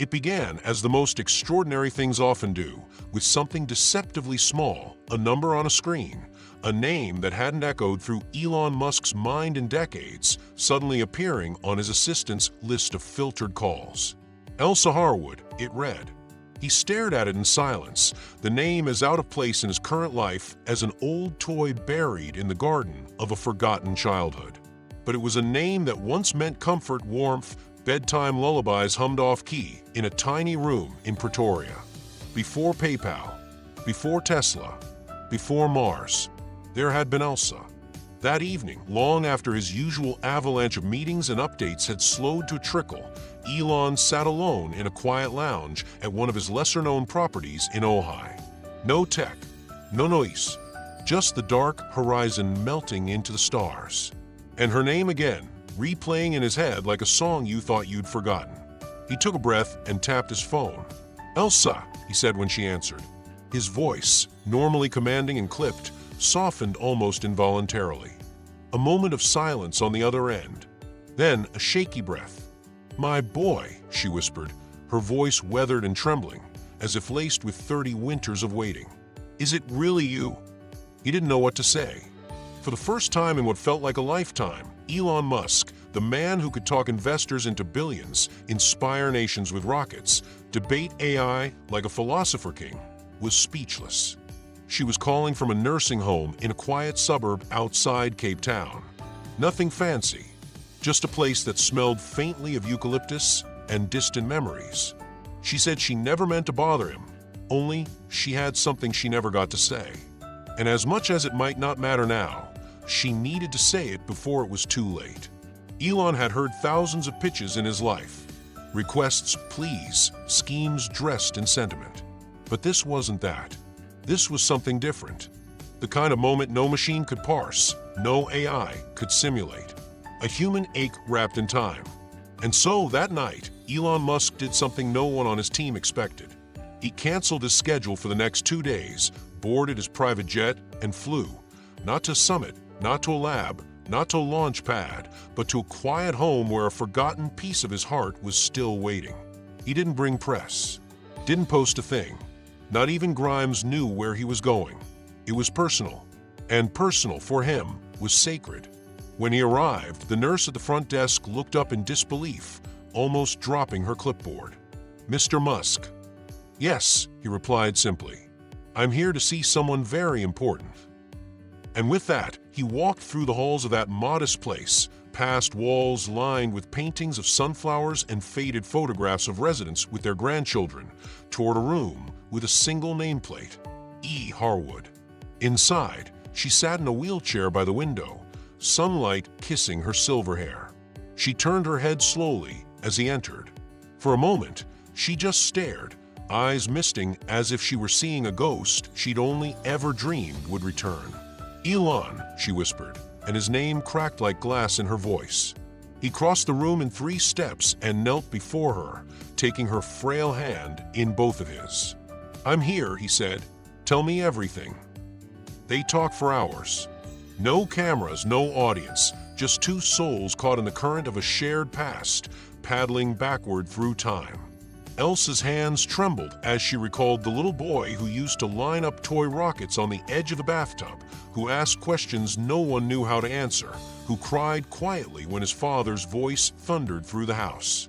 It began, as the most extraordinary things often do, with something deceptively small, a number on a screen, a name that hadn't echoed through Elon Musk's mind in decades, suddenly appearing on his assistant's list of filtered calls. Elsa Harwood, it read. He stared at it in silence, the name as out of place in his current life as an old toy buried in the garden of a forgotten childhood. But it was a name that once meant comfort, warmth, bedtime lullabies hummed off-key in a tiny room in Pretoria. Before PayPal, before Tesla, before Mars, there had been Elsa. That evening, long after his usual avalanche of meetings and updates had slowed to a trickle, Elon sat alone in a quiet lounge at one of his lesser-known properties in Ojai. No tech, no noise, just the dark horizon melting into the stars. And her name again, replaying in his head like a song you thought you'd forgotten. He took a breath and tapped his phone. "Elsa," he said when she answered. His voice, normally commanding and clipped, softened almost involuntarily. A moment of silence on the other end. Then a shaky breath. "My boy," she whispered, her voice weathered and trembling, as if laced with 30 winters of waiting. "Is it really you?" He didn't know what to say. For the first time in what felt like a lifetime, Elon Musk, the man who could talk investors into billions, inspire nations with rockets, debate AI like a philosopher king, was speechless. She was calling from a nursing home in a quiet suburb outside Cape Town. Nothing fancy, just a place that smelled faintly of eucalyptus and distant memories. She said she never meant to bother him, only she had something she never got to say. And as much as it might not matter now, she needed to say it before it was too late. Elon had heard thousands of pitches in his life. Requests, pleas, schemes dressed in sentiment. But this wasn't that. This was something different. The kind of moment no machine could parse, no AI could simulate. A human ache wrapped in time. And so that night, Elon Musk did something no one on his team expected. He canceled his schedule for the next 2 days, boarded his private jet, and flew. Not to Summit, not to a lab, not to a launch pad, but to a quiet home where a forgotten piece of his heart was still waiting. He didn't bring press, didn't post a thing. Not even Grimes knew where he was going. It was personal, and personal for him was sacred. When he arrived, the nurse at the front desk looked up in disbelief, almost dropping her clipboard. "Mr. Musk." "Yes," he replied simply. "I'm here to see someone very important." And with that, he walked through the halls of that modest place, past walls lined with paintings of sunflowers and faded photographs of residents with their grandchildren, toward a room with a single nameplate, E. Harwood. Inside, she sat in a wheelchair by the window, sunlight kissing her silver hair. She turned her head slowly as he entered. For a moment, she just stared, eyes misting as if she were seeing a ghost she'd only ever dreamed would return. "Elon," she whispered, and his name cracked like glass in her voice. He crossed the room in 3 steps and knelt before her, taking her frail hand in both of his. "I'm here," he said. "Tell me everything." They talked for hours. No cameras, no audience, just 2 souls caught in the current of a shared past, paddling backward through time. Elsa's hands trembled as she recalled the little boy who used to line up toy rockets on the edge of the bathtub, who asked questions no one knew how to answer, who cried quietly when his father's voice thundered through the house.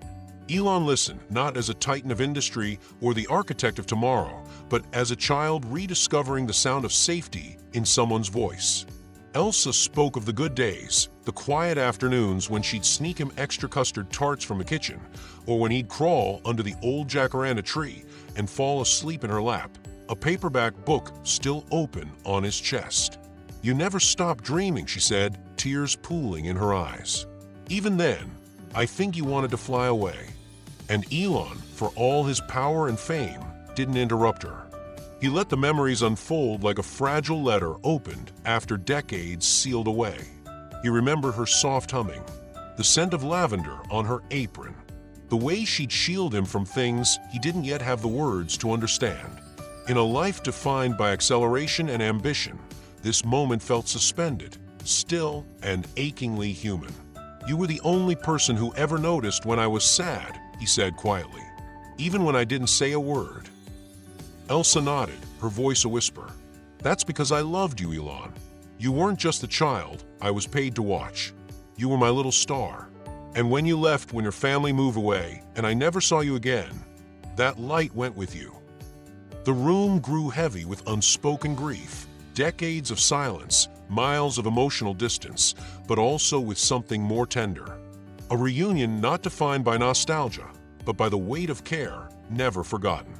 Elon listened, not as a titan of industry or the architect of tomorrow, but as a child rediscovering the sound of safety in someone's voice. Elsa spoke of the good days, the quiet afternoons when she'd sneak him extra custard tarts from the kitchen, or when he'd crawl under the old jacaranda tree and fall asleep in her lap, a paperback book still open on his chest. "You never stopped dreaming," she said, tears pooling in her eyes. "Even then, I think you wanted to fly away." And Elon, for all his power and fame, didn't interrupt her. He let the memories unfold like a fragile letter opened after decades sealed away. He remembered her soft humming, the scent of lavender on her apron, the way she'd shield him from things he didn't yet have the words to understand. In a life defined by acceleration and ambition, this moment felt suspended, still and achingly human. "You were the only person who ever noticed when I was sad," he said quietly. even when I didn't say a word. Elsa nodded, her voice a whisper. That's because I loved you, Elon. You weren't just a child I was paid to watch. You were my little star. And when you left, when your family moved away, and I never saw you again, that light went with you. The room grew heavy with unspoken grief, decades of silence, miles of emotional distance, but also with something more tender. A reunion not defined by nostalgia, but by the weight of care, never forgotten.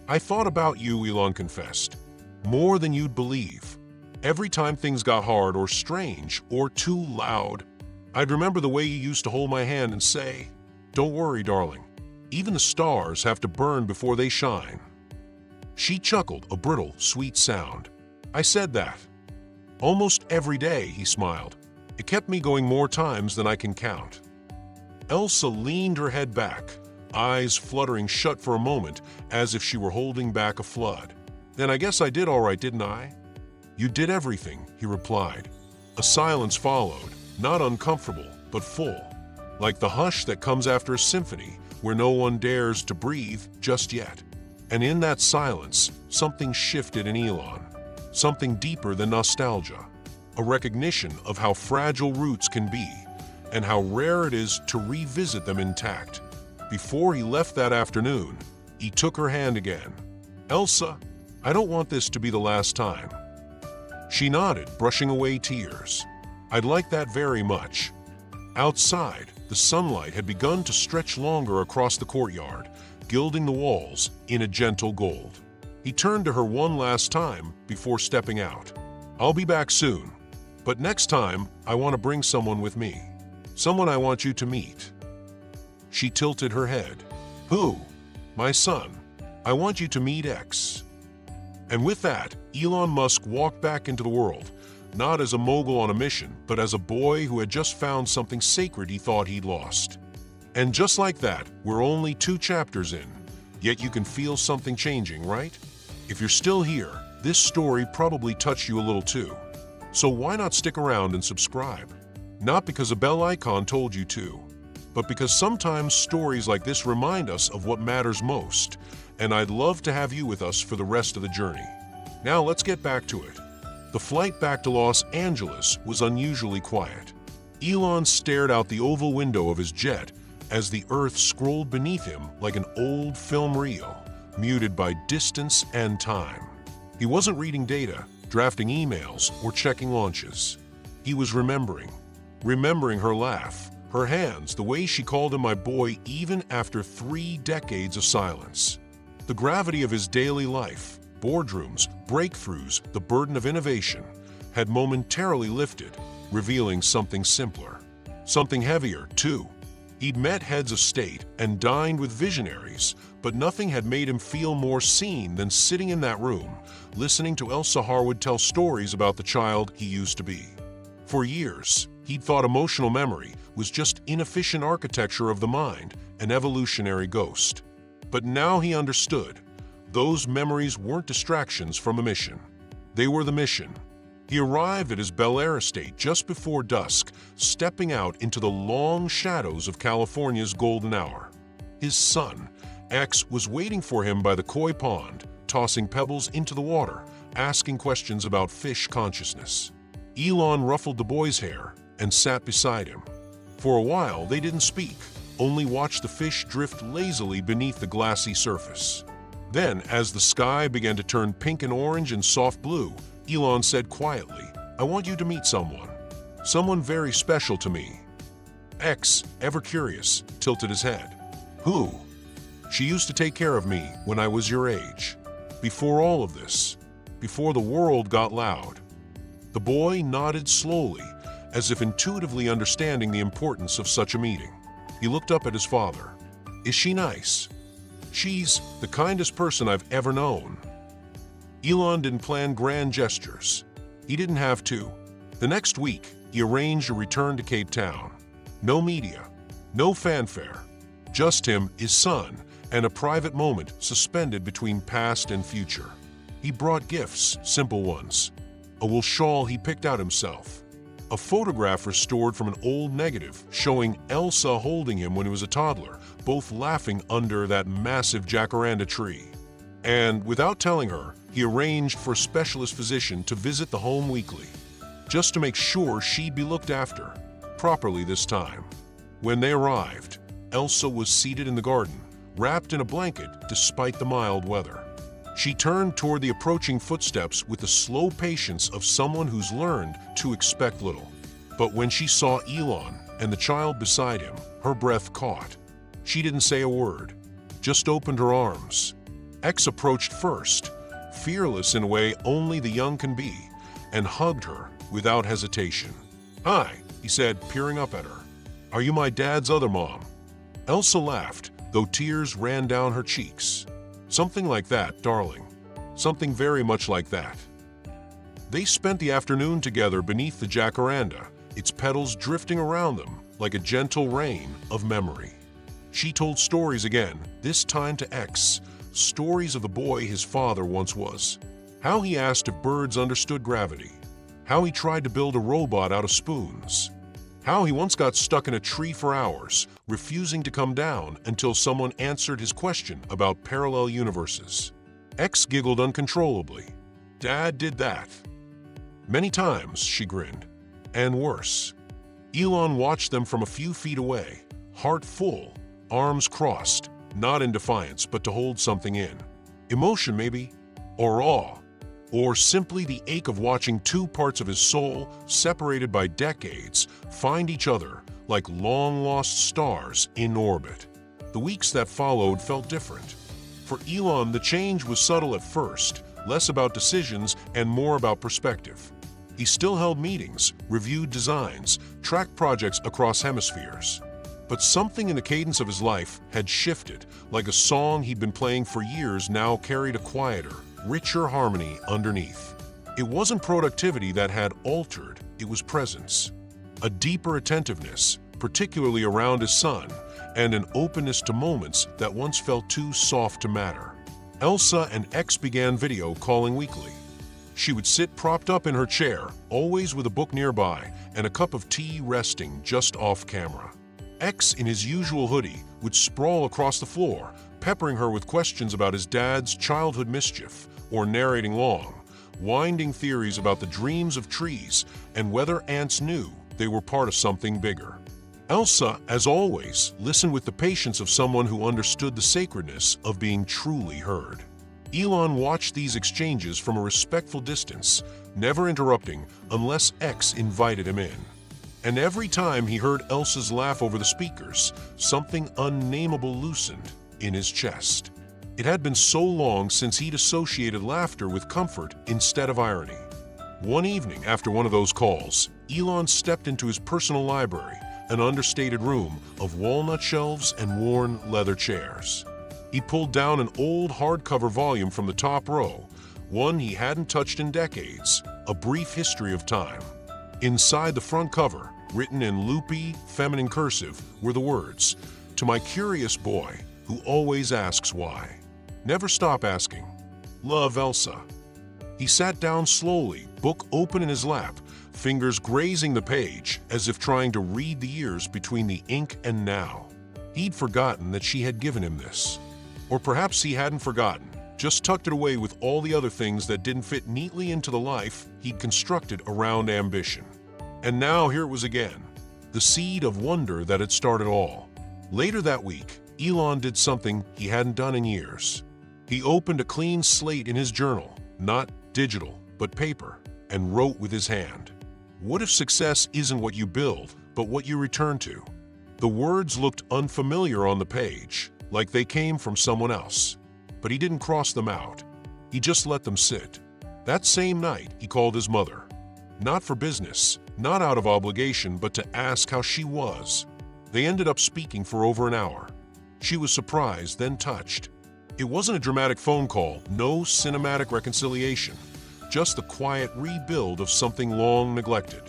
I thought about you, Elon confessed, more than you'd believe. Every time things got hard or strange or too loud, I'd remember the way you used to hold my hand and say, "Don't worry, darling. Even the stars have to burn before they shine." She chuckled, a brittle, sweet sound. I said that. Almost every day, he smiled. It kept me going more times than I can count. Elsa leaned her head back, eyes fluttering shut for a moment as if she were holding back a flood. Then I guess I did all right, didn't I? You did everything, he replied. A silence followed, not uncomfortable, but full, like the hush that comes after a symphony where no one dares to breathe just yet. And in that silence, something shifted in Elon, something deeper than nostalgia, a recognition of how fragile roots can be and how rare it is to revisit them intact. Before he left that afternoon, he took her hand again. Elsa, I don't want this to be the last time. She nodded, brushing away tears. I'd like that very much. Outside, the sunlight had begun to stretch longer across the courtyard, gilding the walls in a gentle gold. He turned to her one last time before stepping out. I'll be back soon, but next time I want to bring someone with me. Someone I want you to meet. She tilted her head. Who? My son. I want you to meet X. And with that, Elon Musk walked back into the world, not as a mogul on a mission, but as a boy who had just found something sacred he thought he'd lost. And just like that, we're only 2 chapters in, yet you can feel something changing, right? If you're still here, this story probably touched you a little too. So why not stick around and subscribe? Not because a bell icon told you to, but because sometimes stories like this remind us of what matters most, and I'd love to have you with us for the rest of the journey. Now let's get back to it. The flight back to Los Angeles was unusually quiet. Elon stared out the oval window of his jet as the earth scrolled beneath him like an old film reel, muted by distance and time. He wasn't reading data, drafting emails, or checking launches. He was remembering her laugh, her hands, the way she called him my boy even after 3 decades of silence. The gravity of his daily life, boardrooms, breakthroughs, the burden of innovation, had momentarily lifted, revealing something simpler. Something heavier, too. He'd met heads of state and dined with visionaries, but nothing had made him feel more seen than sitting in that room, listening to Elsa Harwood tell stories about the child he used to be. For years, he'd thought emotional memory was just inefficient architecture of the mind, an evolutionary ghost. But now he understood. Those memories weren't distractions from a mission. They were the mission. He arrived at his Bel Air estate just before dusk, stepping out into the long shadows of California's golden hour. His son, X, was waiting for him by the koi pond, tossing pebbles into the water, asking questions about fish consciousness. Elon ruffled the boy's hair and sat beside him. For a while, they didn't speak, only watched the fish drift lazily beneath the glassy surface. Then, as the sky began to turn pink and orange and soft blue, Elon said quietly, I want you to meet someone. Someone very special to me. X, ever curious, tilted his head. Who? She used to take care of me when I was your age. Before all of this. Before the world got loud. The boy nodded slowly, as if intuitively understanding the importance of such a meeting. He looked up at his father. Is she nice? She's the kindest person I've ever known. Elon didn't plan grand gestures. He didn't have to. The next week, he arranged a return to Cape Town. No media, no fanfare, just him, his son, and a private moment suspended between past and future. He brought gifts, simple ones. A wool shawl he picked out himself. A photograph restored from an old negative showing Elsa holding him when he was a toddler, both laughing under that massive jacaranda tree. And without telling her, he arranged for a specialist physician to visit the home weekly, just to make sure she'd be looked after, properly this time. When they arrived, Elsa was seated in the garden, wrapped in a blanket despite the mild weather. She turned toward the approaching footsteps with the slow patience of someone who's learned to expect little. But when she saw Elon and the child beside him, her breath caught. She didn't say a word, just opened her arms. X approached first, fearless in a way only the young can be, and hugged her without hesitation. "Hi," he said, peering up at her. "Are you my dad's other mom?" Elsa laughed, though tears ran down her cheeks. "Something like that, darling. Something very much like that." They spent the afternoon together beneath the jacaranda, its petals drifting around them like a gentle rain of memory. She told stories again, this time to X, stories of the boy his father once was. How he asked if birds understood gravity. How he tried to build a robot out of spoons. How he once got stuck in a tree for hours, refusing to come down until someone answered his question about parallel universes. X giggled uncontrollably. "Dad did that." "Many times," she grinned. "And worse." Elon watched them from a few feet away, heart full, arms crossed, not in defiance but to hold something in. Emotion maybe, or awe, or simply the ache of watching two parts of his soul, separated by decades, find each other like long-lost stars in orbit. The weeks that followed felt different. For Elon, the change was subtle at first, less about decisions and more about perspective. He still held meetings, reviewed designs, tracked projects across hemispheres. But something in the cadence of his life had shifted, like a song he'd been playing for years now carried a quieter, richer harmony underneath. It wasn't productivity that had altered, it was presence. A deeper attentiveness, particularly around his son, and an openness to moments that once felt too soft to matter. Elsa and X began video calling weekly. She would sit propped up in her chair, always with a book nearby and a cup of tea resting just off camera. X, in his usual hoodie, would sprawl across the floor, peppering her with questions about his dad's childhood mischief, or narrating long, winding theories about the dreams of trees and whether ants knew they were part of something bigger. Elsa, as always, listened with the patience of someone who understood the sacredness of being truly heard. Elon watched these exchanges from a respectful distance, never interrupting unless X invited him in. And every time he heard Elsa's laugh over the speakers, something unnameable loosened in his chest. It had been so long since he'd associated laughter with comfort instead of irony. One evening after one of those calls, Elon stepped into his personal library, an understated room of walnut shelves and worn leather chairs. He pulled down an old hardcover volume from the top row, one he hadn't touched in decades, A Brief History of Time. Inside the front cover, written in loopy, feminine cursive, were the words, "To my curious boy, who always asks why. Never stop asking. Love, Elsa." He sat down slowly, book open in his lap, fingers grazing the page as if trying to read the years between the ink and now. He'd forgotten that she had given him this. Or perhaps he hadn't forgotten, just tucked it away with all the other things that didn't fit neatly into the life he'd constructed around ambition. And now here it was again, the seed of wonder that had started all. Later that week, Elon did something he hadn't done in years. He opened a clean slate in his journal, not digital, but paper, and wrote with his hand. What if success isn't what you build, but what you return to? The words looked unfamiliar on the page, like they came from someone else. But he didn't cross them out. He just let them sit. That same night, he called his mother. Not for business, not out of obligation, but to ask how she was. They ended up speaking for over an hour. She was surprised, then touched. It wasn't a dramatic phone call, no cinematic reconciliation, just the quiet rebuild of something long neglected.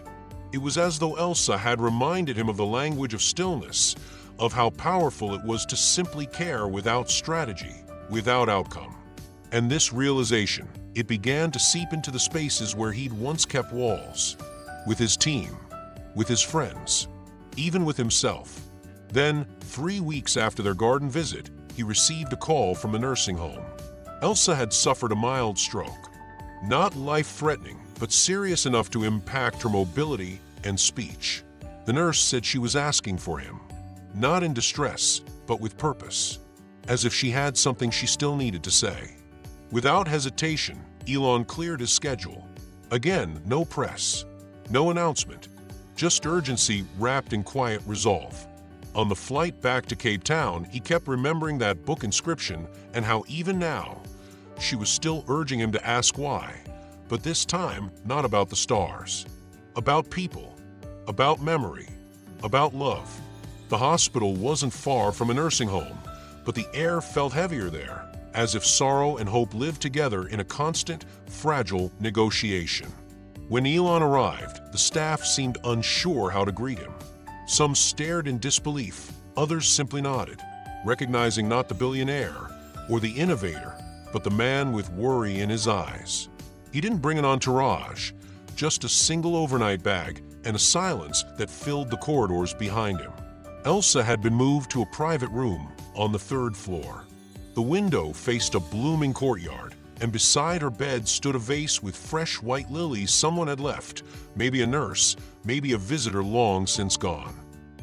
It was as though Elsa had reminded him of the language of stillness, of how powerful it was to simply care without strategy, without outcome. And this realization, it began to seep into the spaces where he'd once kept walls. With his team, with his friends, even with himself. Then, 3 weeks after their garden visit, he received a call from a nursing home. Elsa had suffered a mild stroke. Not life-threatening, but serious enough to impact her mobility and speech. The nurse said she was asking for him, not in distress, but with purpose, as if she had something she still needed to say. Without hesitation, Elon cleared his schedule. Again, no press, no announcement, just urgency wrapped in quiet resolve. On the flight back to Cape Town, he kept remembering that book inscription and how even now, she was still urging him to ask why, but this time not about the stars, about people, about memory, about love. The hospital wasn't far from a nursing home, but the air felt heavier there, as if sorrow and hope lived together in a constant, fragile negotiation. When Elon arrived, the staff seemed unsure how to greet him. Some stared in disbelief, others simply nodded, recognizing not the billionaire or the innovator, but the man with worry in his eyes. He didn't bring an entourage, just a single overnight bag and a silence that filled the corridors behind him. Elsa had been moved to a private room on the 3rd floor. The window faced a blooming courtyard, and beside her bed stood a vase with fresh white lilies someone had left, maybe a nurse, maybe a visitor long since gone.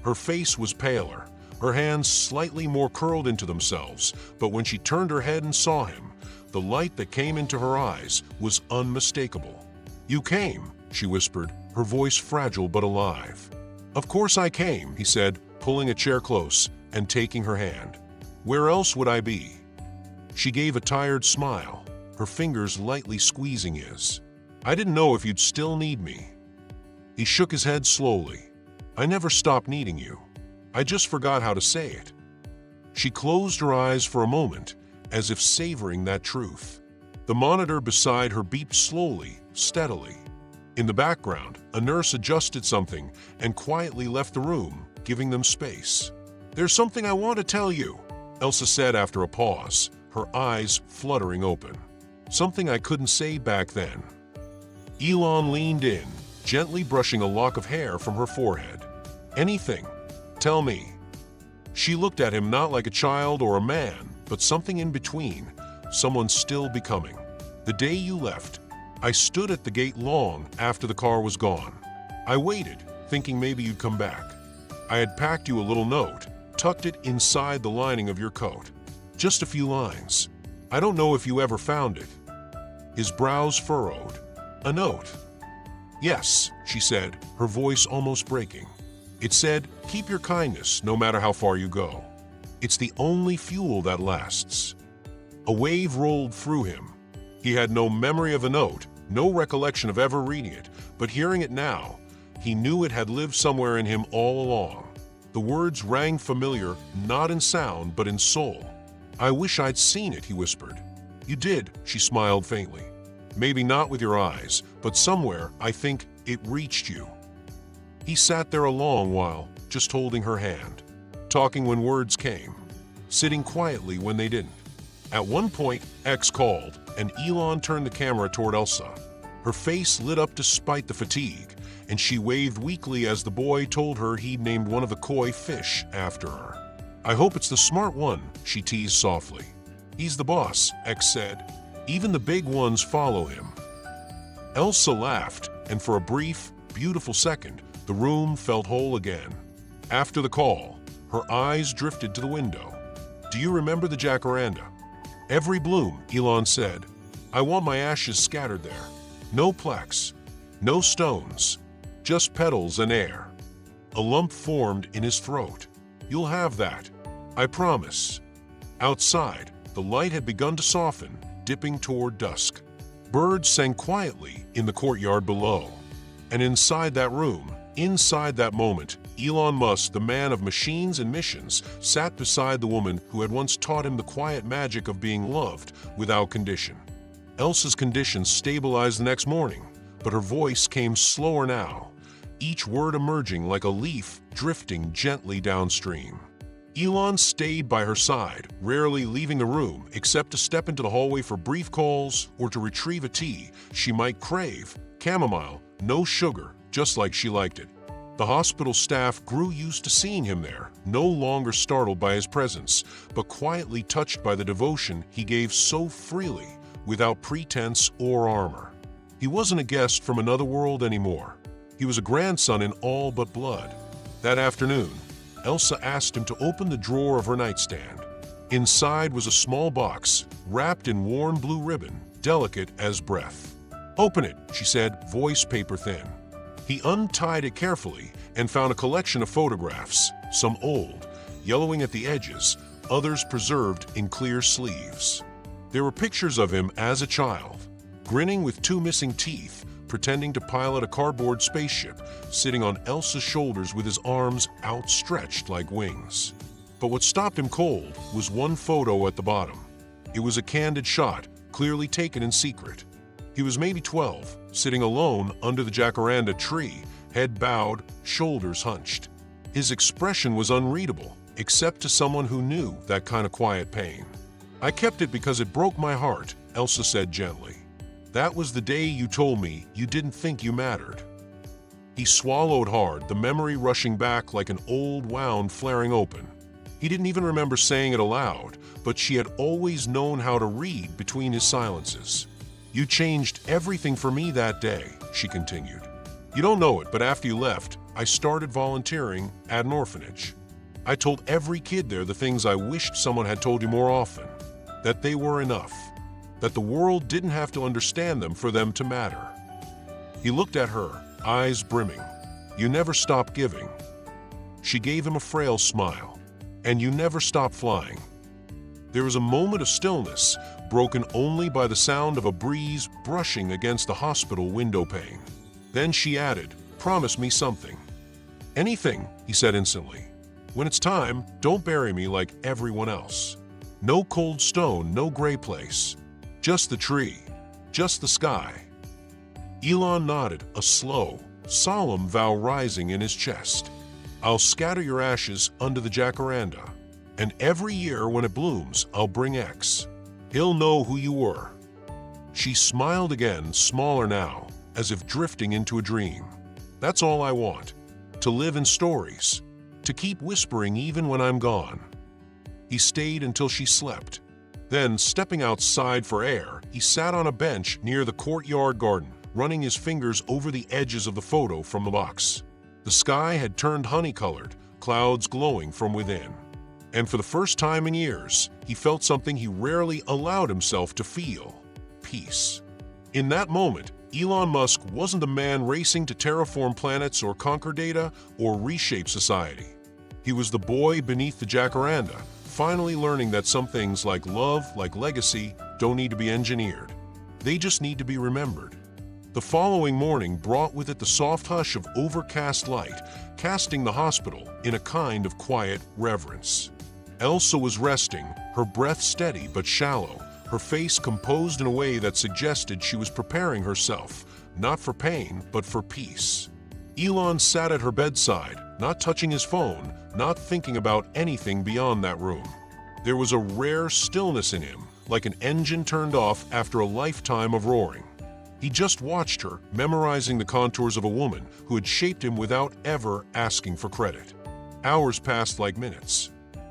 Her face was paler, her hands slightly more curled into themselves, but when she turned her head and saw him, the light that came into her eyes was unmistakable. "You came," she whispered, her voice fragile but alive. "Of course I came," he said, pulling a chair close and taking her hand. "Where else would I be?" She gave a tired smile, her fingers lightly squeezing his. "I didn't know if you'd still need me." He shook his head slowly. "I never stopped needing you. I just forgot how to say it." She closed her eyes for a moment, as if savoring that truth. The monitor beside her beeped slowly, steadily. In the background, a nurse adjusted something and quietly left the room, giving them space. "There's something I want to tell you," Elsa said after a pause, her eyes fluttering open. "Something I couldn't say back then." Elon leaned in, gently brushing a lock of hair from her forehead. "Anything. Tell me." She looked at him not like a child or a man, but something in between, someone still becoming. "The day you left, I stood at the gate long after the car was gone. I waited, thinking maybe you'd come back. I had packed you a little note, tucked it inside the lining of your coat. Just a few lines. I don't know if you ever found it." His brows furrowed. "A note?" "Yes," she said, her voice almost breaking. "It said, 'Keep your kindness no matter how far you go. It's the only fuel that lasts.'" A wave rolled through him. He had no memory of a note, no recollection of ever reading it, but hearing it now, he knew it had lived somewhere in him all along. The words rang familiar, not in sound, but in soul. "I wish I'd seen it," he whispered. "You did," she smiled faintly. "Maybe not with your eyes, but somewhere, I think, it reached you." He sat there a long while, just holding her hand, talking when words came, sitting quietly when they didn't. At one point, X called, and Elon turned the camera toward Elsa. Her face lit up despite the fatigue, and she waved weakly as the boy told her he'd named one of the koi fish after her. "I hope it's the smart one," she teased softly. "He's the boss," X said. "Even the big ones follow him." Elsa laughed, and for a brief, beautiful second, the room felt whole again. After the call, her eyes drifted to the window. "Do you remember the jacaranda?" "Every bloom," Elon said. "I want my ashes scattered there. No plaques, no stones, just petals and air." A lump formed in his throat. "You'll have that. I promise." Outside, the light had begun to soften, dipping toward dusk. Birds sang quietly in the courtyard below. And inside that room, inside that moment, Elon Musk, the man of machines and missions, sat beside the woman who had once taught him the quiet magic of being loved without condition. Elsa's condition stabilized the next morning, but her voice came slower now, each word emerging like a leaf drifting gently downstream. Elon stayed by her side, rarely leaving the room except to step into the hallway for brief calls or to retrieve a tea she might crave, chamomile, no sugar, just like she liked it. The hospital staff grew used to seeing him there, no longer startled by his presence, but quietly touched by the devotion he gave so freely, without pretense or armor. He wasn't a guest from another world anymore. He was a grandson in all but blood. That afternoon, Elsa asked him to open the drawer of her nightstand. Inside was a small box, wrapped in worn blue ribbon, delicate as breath. "Open it," she said, voice paper thin. He untied it carefully and found a collection of photographs, some old, yellowing at the edges, others preserved in clear sleeves. There were pictures of him as a child, grinning with 2 missing teeth, pretending to pilot a cardboard spaceship, sitting on Elsa's shoulders with his arms outstretched like wings. But what stopped him cold was one photo at the bottom. It was a candid shot, clearly taken in secret. He was maybe 12, sitting alone under the jacaranda tree, head bowed, shoulders hunched. His expression was unreadable, except to someone who knew that kind of quiet pain. "I kept it because it broke my heart," Elsa said gently. "That was the day you told me you didn't think you mattered." He swallowed hard, the memory rushing back like an old wound flaring open. He didn't even remember saying it aloud, but she had always known how to read between his silences. "You changed everything for me that day," she continued. "You don't know it, but after you left, I started volunteering at an orphanage. I told every kid there the things I wished someone had told you more often, that they were enough, that the world didn't have to understand them for them to matter." He looked at her, eyes brimming. "You never stop giving." She gave him a frail smile. "And you never stop flying." There was a moment of stillness, broken only by the sound of a breeze brushing against the hospital window pane. Then she added, "Promise me something." "Anything," he said instantly. "When it's time, don't bury me like everyone else. No cold stone, no gray place. Just the tree, just the sky." Elon nodded, a slow, solemn vow rising in his chest. "I'll scatter your ashes under the jacaranda, and every year when it blooms, I'll bring X. He'll know who you were." She smiled again, smaller now, as if drifting into a dream. "That's all I want, to live in stories, to keep whispering even when I'm gone." He stayed until she slept. Then, stepping outside for air, he sat on a bench near the courtyard garden, running his fingers over the edges of the photo from the box. The sky had turned honey-colored, clouds glowing from within. And for the first time in years, he felt something he rarely allowed himself to feel: peace. In that moment, Elon Musk wasn't a man racing to terraform planets or conquer data or reshape society. He was the boy beneath the jacaranda, finally learning that some things like love, like legacy, don't need to be engineered. They just need to be remembered. The following morning brought with it the soft hush of overcast light, casting the hospital in a kind of quiet reverence. Elsa was resting, her breath steady but shallow, her face composed in a way that suggested she was preparing herself, not for pain, but for peace. Elon sat at her bedside, not touching his phone, not thinking about anything beyond that room. There was a rare stillness in him, like an engine turned off after a lifetime of roaring. He just watched her, memorizing the contours of a woman who had shaped him without ever asking for credit. Hours passed like minutes.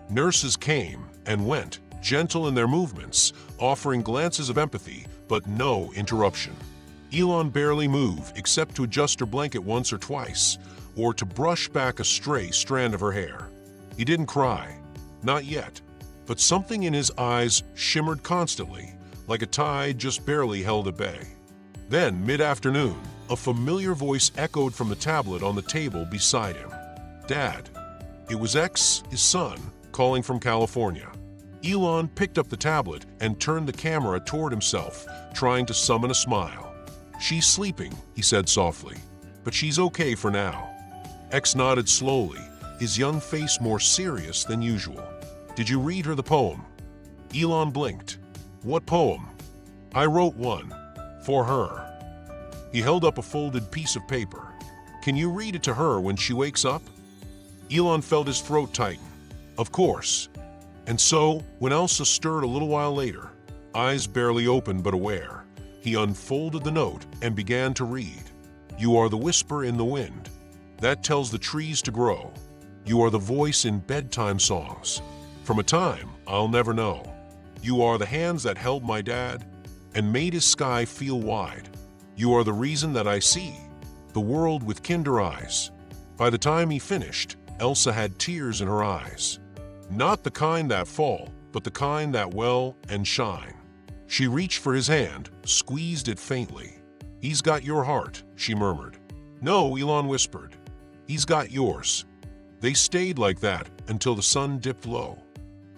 Nurses came and went, gentle in their movements, offering glances of empathy, but no interruption. Elon barely moved except to adjust her blanket once or twice, or to brush back a stray strand of her hair. He didn't cry, not yet, but something in his eyes shimmered constantly, like a tide just barely held at bay. Then, mid-afternoon, a familiar voice echoed from the tablet on the table beside him. "Dad." It was X, his son, calling from California. Elon picked up the tablet and turned the camera toward himself, trying to summon a smile. "She's sleeping," he said softly, "but she's okay for now." X nodded slowly, his young face more serious than usual. "Did you read her the poem?" Elon blinked. "What poem?" "I wrote one. For her." He held up a folded piece of paper. "Can you read it to her when she wakes up?" Elon felt his throat tighten. "Of course." And so, when Elsa stirred a little while later, eyes barely open but aware, he unfolded the note and began to read. "You are the whisper in the wind. that tells the trees to grow. You are the voice in bedtime songs, from a time I'll never know. You are the hands that held my dad and made his sky feel wide. You are the reason that I see the world with kinder eyes. By the time he finished, Elsa had tears in her eyes. Not the kind that fall, but the kind that well and shine. She reached for his hand, squeezed it faintly. "He's got your heart," she murmured. "No," Elon whispered. "He's got yours." They stayed like that until the sun dipped low.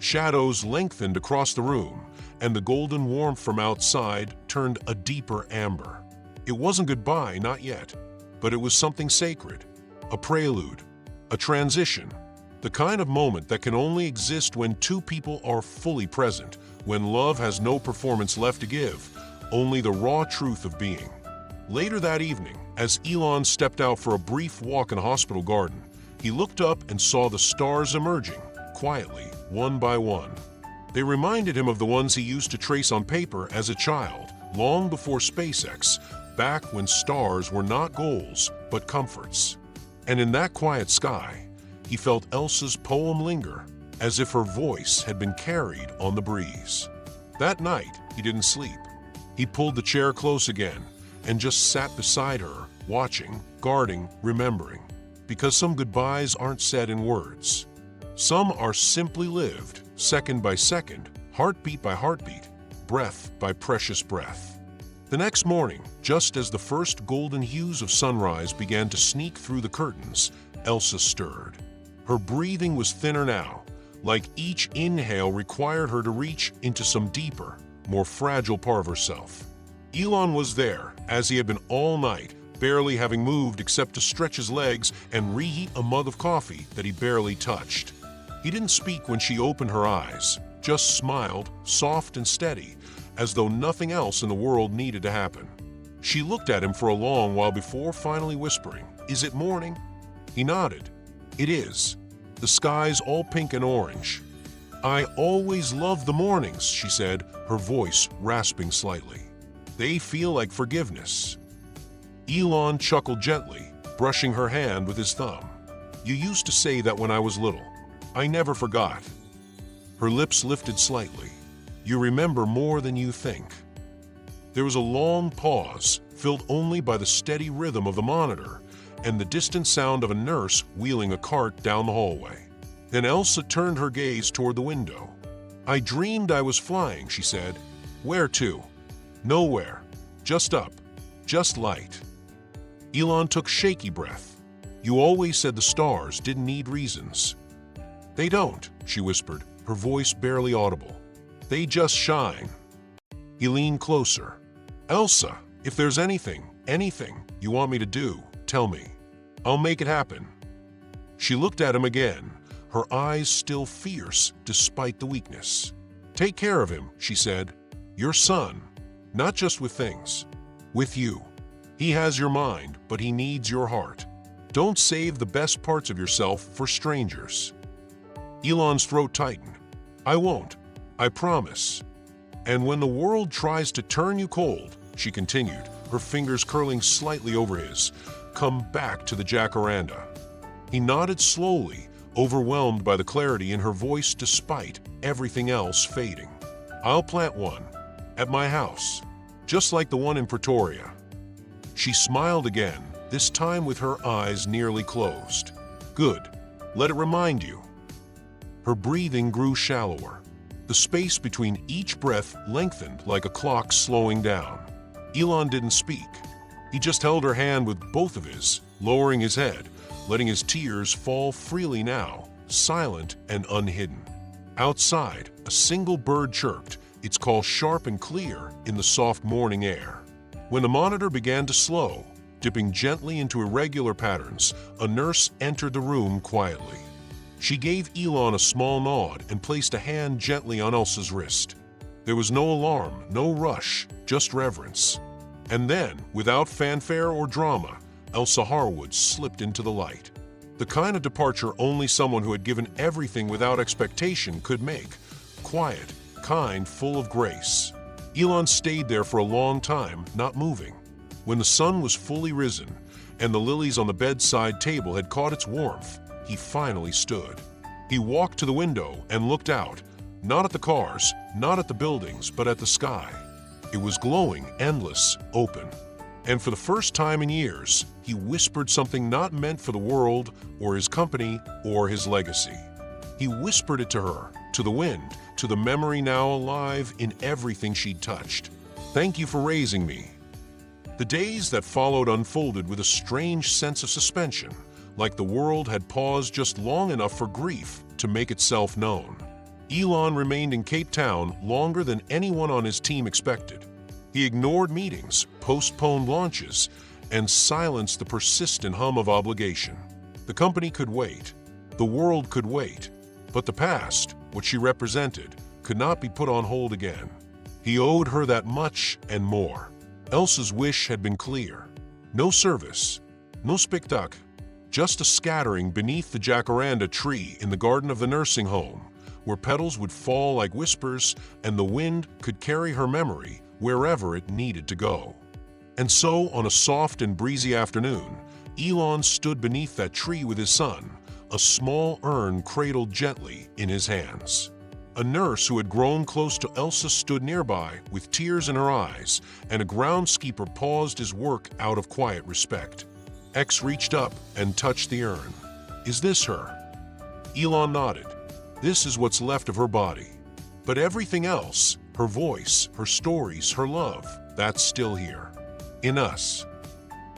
Shadows lengthened across the room, and the golden warmth from outside turned a deeper amber. It wasn't goodbye, not yet, but it was something sacred, a prelude, a transition, the kind of moment that can only exist when two people are fully present, when love has no performance left to give, only the raw truth of being. Later that evening, as Elon stepped out for a brief walk in a hospital garden, he looked up and saw the stars emerging, quietly, one by one. They reminded him of the ones he used to trace on paper as a child, long before SpaceX, back when stars were not goals, but comforts. And in that quiet sky, he felt Elsa's poem linger, as if her voice had been carried on the breeze. That night, he didn't sleep. He pulled the chair close again and just sat beside her, watching, guarding, remembering. Because some goodbyes aren't said in words. Some are simply lived, second by second, heartbeat by heartbeat, breath by precious breath. The next morning, just as the first golden hues of sunrise began to sneak through the curtains, Elsa stirred. Her breathing was thinner now, like each inhale required her to reach into some deeper, more fragile part of herself. Elon was there, as he had been all night, barely having moved except to stretch his legs and reheat a mug of coffee that he barely touched. He didn't speak when she opened her eyes, just smiled, soft and steady, as though nothing else in the world needed to happen. She looked at him for a long while before finally whispering, "Is it morning?" He nodded. "It is. The sky's all pink and orange." "I always love the mornings," she said, her voice rasping slightly. "They feel like forgiveness." Elon chuckled gently, brushing her hand with his thumb. "You used to say that when I was little. I never forgot." Her lips lifted slightly. "You remember more than you think." There was a long pause, filled only by the steady rhythm of the monitor and the distant sound of a nurse wheeling a cart down the hallway. Then Elsa turned her gaze toward the window. "I dreamed I was flying," she said. "Where to?" "Nowhere. Just up. Just light." Elon took shaky breath. "You always said the stars didn't need reasons." "They don't," she whispered, her voice barely audible. "They just shine." He leaned closer. "Elsa, if there's anything you want me to do, tell me. I'll make it happen." She looked at him again, her eyes still fierce despite the weakness. "Take care of him," she said. "Your son, not just with things, with you. He has your mind, but he needs your heart. Don't save the best parts of yourself for strangers." Elon's throat tightened. "I won't. I promise." "And when the world tries to turn you cold," she continued, her fingers curling slightly over his, "come back to the jacaranda." He nodded slowly, overwhelmed by the clarity in her voice despite everything else fading. "I'll plant one. At my house. Just like the one in Pretoria." She smiled again, this time with her eyes nearly closed. "Good. Let it remind you." Her breathing grew shallower. The space between each breath lengthened like a clock slowing down. Elon didn't speak. He just held her hand with both of his, lowering his head, letting his tears fall freely now, silent and unhidden. Outside, a single bird chirped, its call sharp and clear in the soft morning air. When the monitor began to slow, dipping gently into irregular patterns, a nurse entered the room quietly. She gave Elon a small nod and placed a hand gently on Elsa's wrist. There was no alarm, no rush, just reverence. And then, without fanfare or drama, Elsa Harwood slipped into the light. The kind of departure only someone who had given everything without expectation could make. Quiet, kind, full of grace. Elon stayed there for a long time, not moving. When the sun was fully risen, and the lilies on the bedside table had caught its warmth, he finally stood. He walked to the window and looked out, not at the cars, not at the buildings, but at the sky. It was glowing, endless, open. And for the first time in years, he whispered something not meant for the world or his company or his legacy. He whispered it to her, to the wind, to the memory now alive in everything she'd touched. Thank you for raising me. The days that followed unfolded with a strange sense of suspension, like the world had paused just long enough for grief to make itself known. Elon remained in Cape Town longer than anyone on his team expected. He ignored meetings, postponed launches, and silenced the persistent hum of obligation. The company could wait. The world could wait. But the past, what she represented, could not be put on hold again. He owed her that much and more. Elsa's wish had been clear. No service, no spectacle, just a scattering beneath the jacaranda tree in the garden of the nursing home, where petals would fall like whispers and the wind could carry her memory wherever it needed to go. And so, on a soft and breezy afternoon, Elon stood beneath that tree with his son, a small urn cradled gently in his hands. A nurse who had grown close to Elsa stood nearby with tears in her eyes, and a groundskeeper paused his work out of quiet respect. X reached up and touched the urn. "Is this her?" Elon nodded. "This is what's left of her body. But everything else, her voice, her stories, her love, that's still here. In us."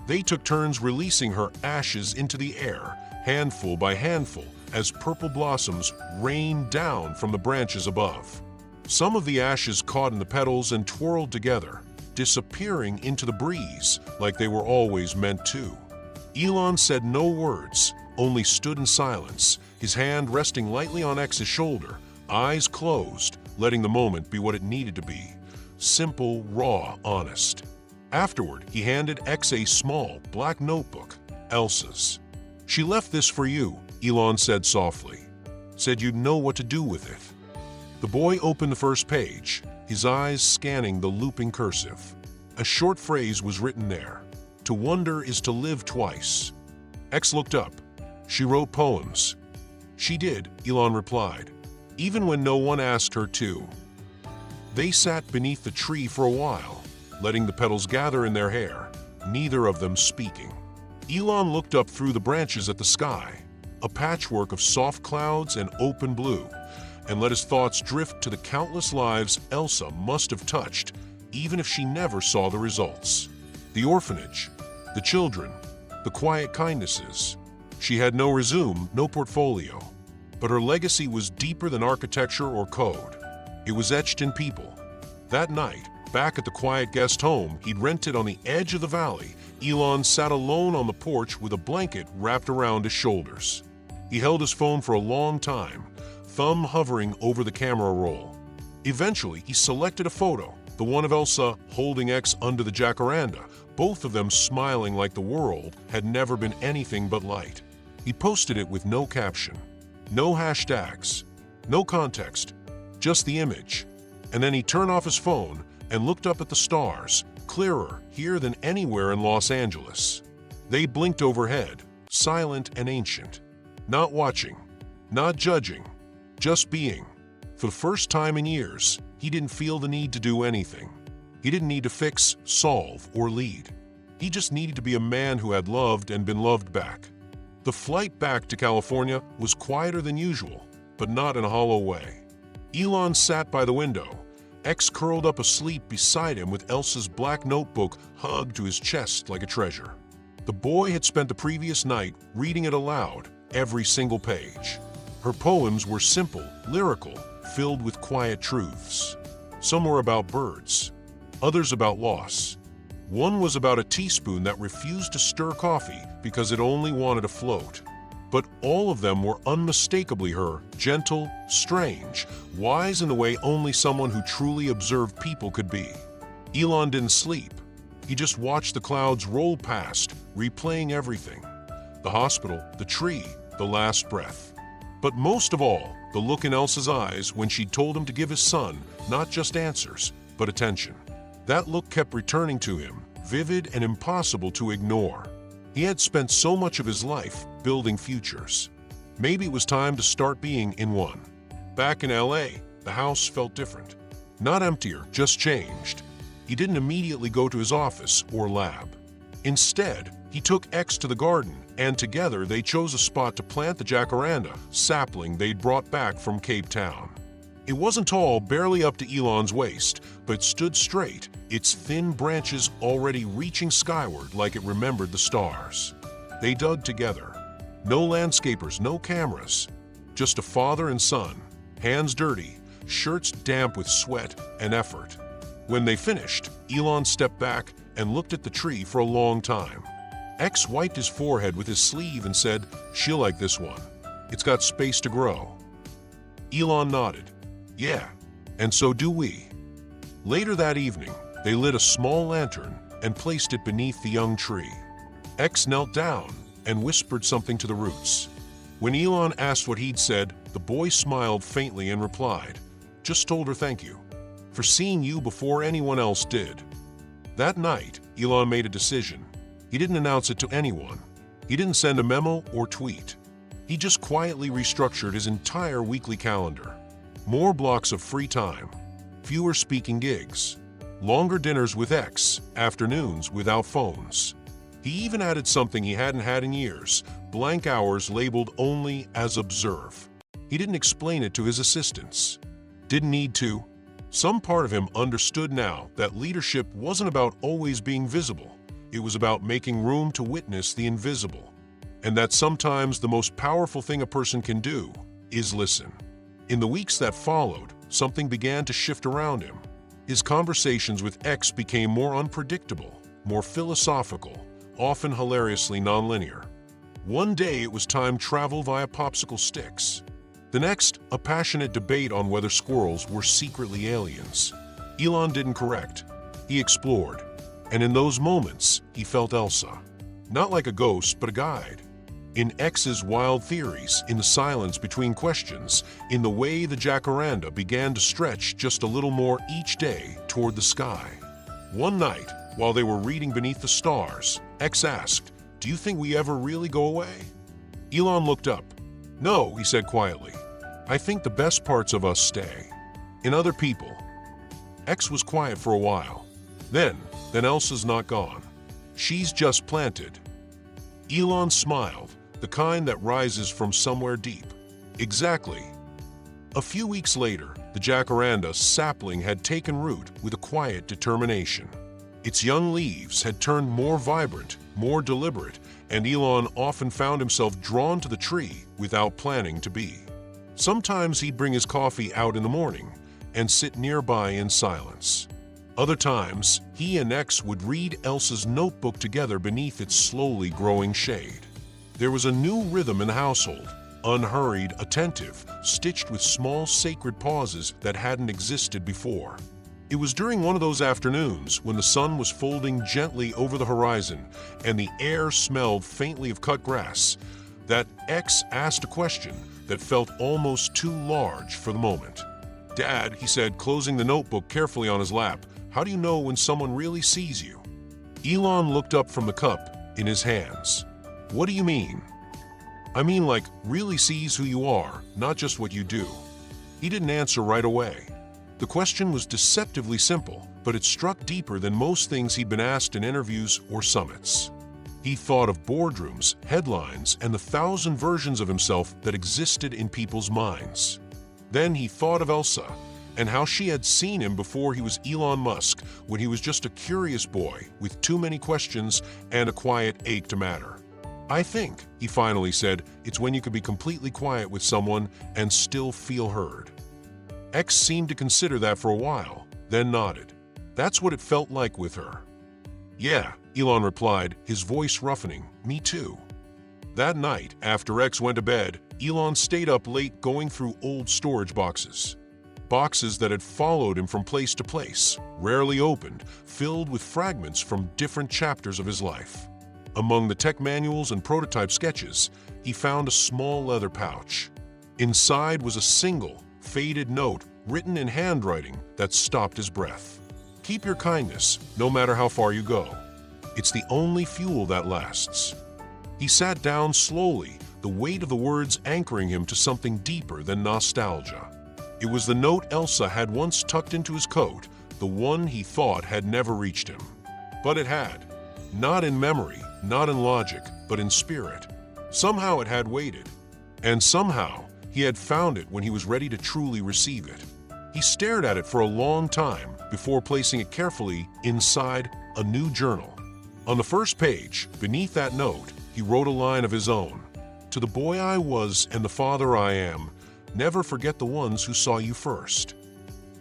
They took turns releasing her ashes into the air, handful by handful, as purple blossoms rained down from the branches above. Some of the ashes caught in the petals and twirled together, disappearing into the breeze like they were always meant to. Elon said no words, only stood in silence, his hand resting lightly on X's shoulder, eyes closed, letting the moment be what it needed to be. Simple, raw, honest. Afterward, he handed X a small, black notebook, Elsa's. "She left this for you," Elon said softly. "Said you'd know what to do with it." The boy opened the first page, his eyes scanning the looping cursive. A short phrase was written there. "To wonder is to live twice." X looked up. "She wrote poems." "She did," Elon replied, "even when no one asked her to." They sat beneath the tree for a while, letting the petals gather in their hair, neither of them speaking. Elon looked up through the branches at the sky, a patchwork of soft clouds and open blue, and let his thoughts drift to the countless lives Elsa must have touched, even if she never saw the results. The orphanage, the children, the quiet kindnesses. She had no resume, no portfolio, but her legacy was deeper than architecture or code. It was etched in people. That night, back at the quiet guest home he'd rented on the edge of the valley, Elon sat alone on the porch with a blanket wrapped around his shoulders. He held his phone for a long time, thumb hovering over the camera roll. Eventually, he selected a photo, the one of Elsa holding X under the jacaranda, both of them smiling like the world had never been anything but light. He posted it with no caption, no hashtags, no context, just the image. And then he turned off his phone and looked up at the stars, clearer here than anywhere in Los Angeles. They blinked overhead, silent and ancient. Not watching, not judging, just being. For the first time in years, he didn't feel the need to do anything. He didn't need to fix, solve, or lead. He just needed to be a man who had loved and been loved back. The flight back to California was quieter than usual, but not in a hollow way. Elon sat by the window, X curled up asleep beside him with Elsa's black notebook hugged to his chest like a treasure. The boy had spent the previous night reading it aloud, every single page. Her poems were simple, lyrical, filled with quiet truths. Some were about birds, others about loss. One was about a teaspoon that refused to stir coffee because it only wanted to float. But all of them were unmistakably her, gentle, strange, wise in the way only someone who truly observed people could be. Elon didn't sleep. He just watched the clouds roll past, replaying everything. The hospital, the tree, the last breath. But most of all, the look in Elsa's eyes when she told him to give his son not just answers, but attention. That look kept returning to him, vivid and impossible to ignore. He had spent so much of his life building futures. Maybe it was time to start being in one. Back in LA, the house felt different. Not emptier, just changed. He didn't immediately go to his office or lab. Instead, he took X to the garden, and together they chose a spot to plant the jacaranda sapling they'd brought back from Cape Town. It wasn't tall, barely up to Elon's waist, but stood straight, its thin branches already reaching skyward like it remembered the stars. They dug together. No landscapers, no cameras. Just a father and son, hands dirty, shirts damp with sweat and effort. When they finished, Elon stepped back and looked at the tree for a long time. X wiped his forehead with his sleeve and said, "She'll like this one. It's got space to grow." Elon nodded. "Yeah, and so do we." Later that evening, they lit a small lantern and placed it beneath the young tree. X knelt down and whispered something to the roots. When Elon asked what he'd said, the boy smiled faintly and replied, "Just told her thank you for seeing you before anyone else did." That night, Elon made a decision. He didn't announce it to anyone. He didn't send a memo or tweet. He just quietly restructured his entire weekly calendar. More blocks of free time, fewer speaking gigs, longer dinners with X, afternoons without phones. He even added something he hadn't had in years, blank hours labeled only as observe. He didn't explain it to his assistants. Didn't need to. Some part of him understood now that leadership wasn't about always being visible. It was about making room to witness the invisible. And that sometimes the most powerful thing a person can do is listen. In the weeks that followed, something began to shift around him. His conversations with X became more unpredictable, more philosophical, often hilariously nonlinear. One day it was time travel via popsicle sticks. The next, a passionate debate on whether squirrels were secretly aliens. Elon didn't correct. He explored. And in those moments, he felt Elsa. Not like a ghost, but a guide. In X's wild theories, in the silence between questions, in the way the jacaranda began to stretch just a little more each day toward the sky. One night, while they were reading beneath the stars, X asked, "Do you think we ever really go away?" Elon looked up. "No," he said quietly. "I think the best parts of us stay. In other people." X was quiet for a while. Then Elsa's not gone. She's just planted. Elon smiled, the kind that rises from somewhere deep. Exactly. A few weeks later, the jacaranda sapling had taken root with a quiet determination. Its young leaves had turned more vibrant, more deliberate, and Elon often found himself drawn to the tree without planning to be. Sometimes he'd bring his coffee out in the morning and sit nearby in silence. Other times, he and X would read Elsa's notebook together beneath its slowly growing shade. There was a new rhythm in the household, unhurried, attentive, stitched with small sacred pauses that hadn't existed before. It was during one of those afternoons when the sun was folding gently over the horizon and the air smelled faintly of cut grass that X asked a question that felt almost too large for the moment. "Dad," he said, closing the notebook carefully on his lap, "how do you know when someone really sees you?" Elon looked up from the cup in his hands. "What do you mean?" "I mean like really sees who you are, not just what you do." He didn't answer right away. The question was deceptively simple, but it struck deeper than most things he'd been asked in interviews or summits. He thought of boardrooms, headlines, and the thousand versions of himself that existed in people's minds. Then he thought of Elsa, and how she had seen him before he was Elon Musk, when he was just a curious boy with too many questions and a quiet ache to matter. "I think," he finally said, "it's when you can be completely quiet with someone and still feel heard." X seemed to consider that for a while, then nodded. That's what it felt like with her. "Yeah," Elon replied, his voice roughening, "me too." That night, after X went to bed, Elon stayed up late going through old storage boxes. Boxes that had followed him from place to place, rarely opened, filled with fragments from different chapters of his life. Among the tech manuals and prototype sketches, he found a small leather pouch. Inside was a single, faded note written in handwriting that stopped his breath. "Keep your kindness, no matter how far you go. It's the only fuel that lasts." He sat down slowly, the weight of the words anchoring him to something deeper than nostalgia. It was the note Elsa had once tucked into his coat, the one he thought had never reached him. But it had. Not in memory, not in logic, but in spirit. Somehow it had waited. And somehow he had found it when he was ready to truly receive it. He stared at it for a long time before placing it carefully inside a new journal. On the first page, beneath that note, he wrote a line of his own. To the boy I was and the father I am, never forget the ones who saw you first.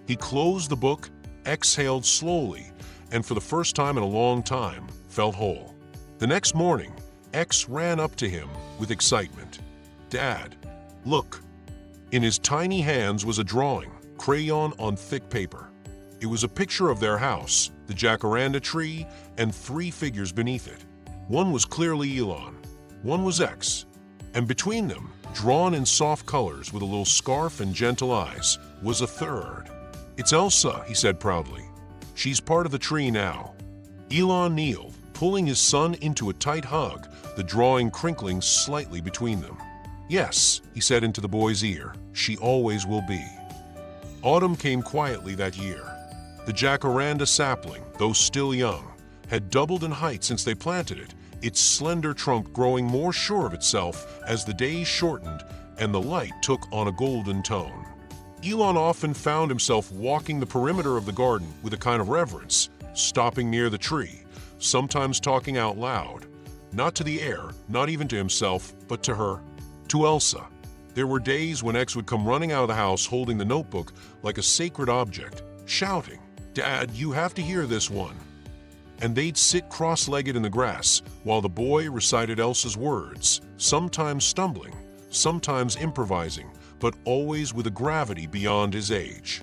He closed the book, exhaled slowly, and for the first time in a long time, felt whole. The next morning, X ran up to him with excitement. Dad, look. In his tiny hands was a drawing, crayon on thick paper. It was a picture of their house, the jacaranda tree, and 3 figures beneath it. One was clearly Elon, one was X, and between them, drawn in soft colors with a little scarf and gentle eyes, was a third. It's Elsa, he said proudly. She's part of the tree now. Elon kneeled, pulling his son into a tight hug, the drawing crinkling slightly between them. Yes, he said into the boy's ear, she always will be. Autumn came quietly that year. The jacaranda sapling, though still young, had doubled in height since they planted it, its slender trunk growing more sure of itself as the days shortened and the light took on a golden tone. Elon often found himself walking the perimeter of the garden with a kind of reverence, stopping near the tree, sometimes talking out loud, not to the air, not even to himself, but to her, to Elsa. There were days when X would come running out of the house holding the notebook like a sacred object, shouting, "Dad, you have to hear this one." And they'd sit cross-legged in the grass while the boy recited Elsa's words, sometimes stumbling, sometimes improvising, but always with a gravity beyond his age.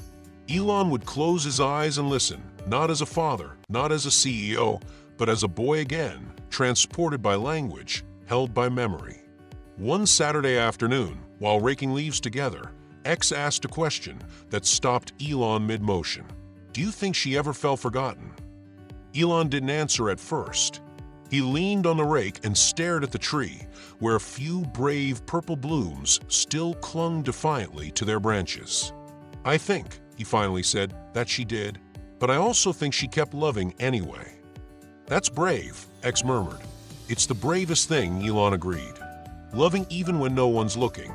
Elon would close his eyes and listen, not as a father, not as a CEO, but as a boy again, transported by language, held by memory. One Saturday afternoon, while raking leaves together, X asked a question that stopped Elon mid-motion. Do you think she ever felt forgotten? Elon didn't answer at first. He leaned on the rake and stared at the tree, where a few brave purple blooms still clung defiantly to their branches. I think, he finally said, that she did, but I also think she kept loving anyway. That's brave, X murmured. It's the bravest thing, Elon agreed. Loving even when no one's looking.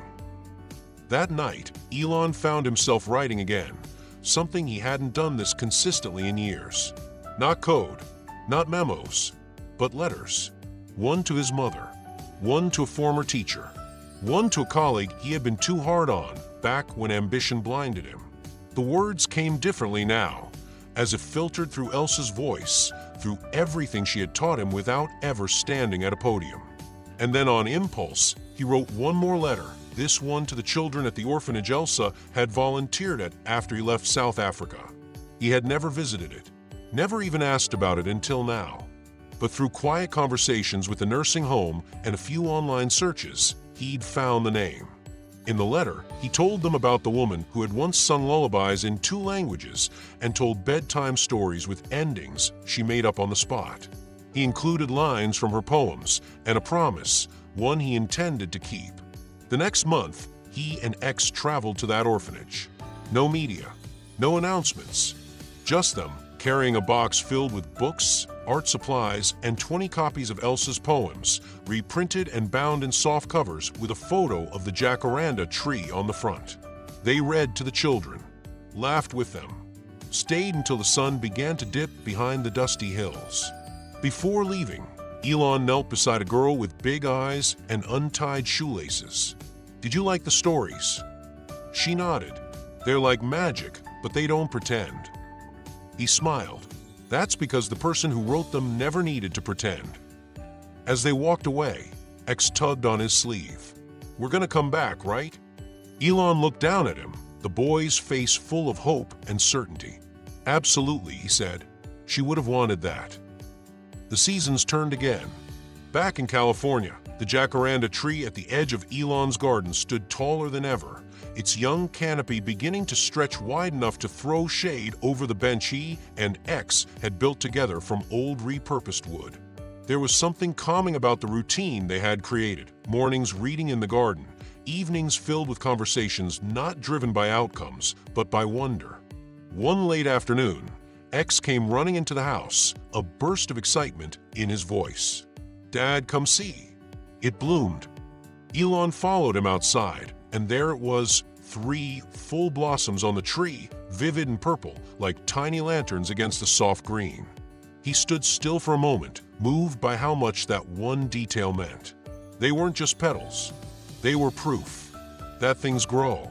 That night, Elon found himself writing again, something he hadn't done this consistently in years. Not code, not memos, but letters. One to his mother, one to a former teacher, one to a colleague he had been too hard on back when ambition blinded him. The words came differently now, as if filtered through Elsa's voice, through everything she had taught him without ever standing at a podium. And then on impulse, he wrote one more letter, this one to the children at the orphanage Elsa had volunteered at after he left South Africa. He had never visited it, never even asked about it until now. But through quiet conversations with the nursing home and a few online searches, he'd found the name. In the letter, he told them about the woman who had once sung lullabies in 2 languages and told bedtime stories with endings she made up on the spot. He included lines from her poems and a promise, one he intended to keep. The next month, he and X traveled to that orphanage. No media, no announcements, just them carrying a box filled with books, art supplies, and 20 copies of Elsa's poems, reprinted and bound in soft covers with a photo of the jacaranda tree on the front. They read to the children, laughed with them, stayed until the sun began to dip behind the dusty hills. Before leaving, Elon knelt beside a girl with big eyes and untied shoelaces. Did you like the stories? She nodded. They're like magic, but they don't pretend. He smiled. That's because the person who wrote them never needed to pretend. As they walked away, X tugged on his sleeve. We're gonna come back, right? Elon looked down at him, the boy's face full of hope and certainty. Absolutely, he said. She would have wanted that. The seasons turned again. Back in California, the jacaranda tree at the edge of Elon's garden stood taller than ever, its young canopy beginning to stretch wide enough to throw shade over the bench he and X had built together from old repurposed wood. There was something calming about the routine they had created. Mornings reading in the garden, evenings filled with conversations not driven by outcomes, but by wonder. One late afternoon, X came running into the house, a burst of excitement in his voice. "Dad, come see." It bloomed. Elon followed him outside, and there it was, 3 full blossoms on the tree, vivid and purple, like tiny lanterns against the soft green. He stood still for a moment, moved by how much that one detail meant. They weren't just petals. They were proof that things grow.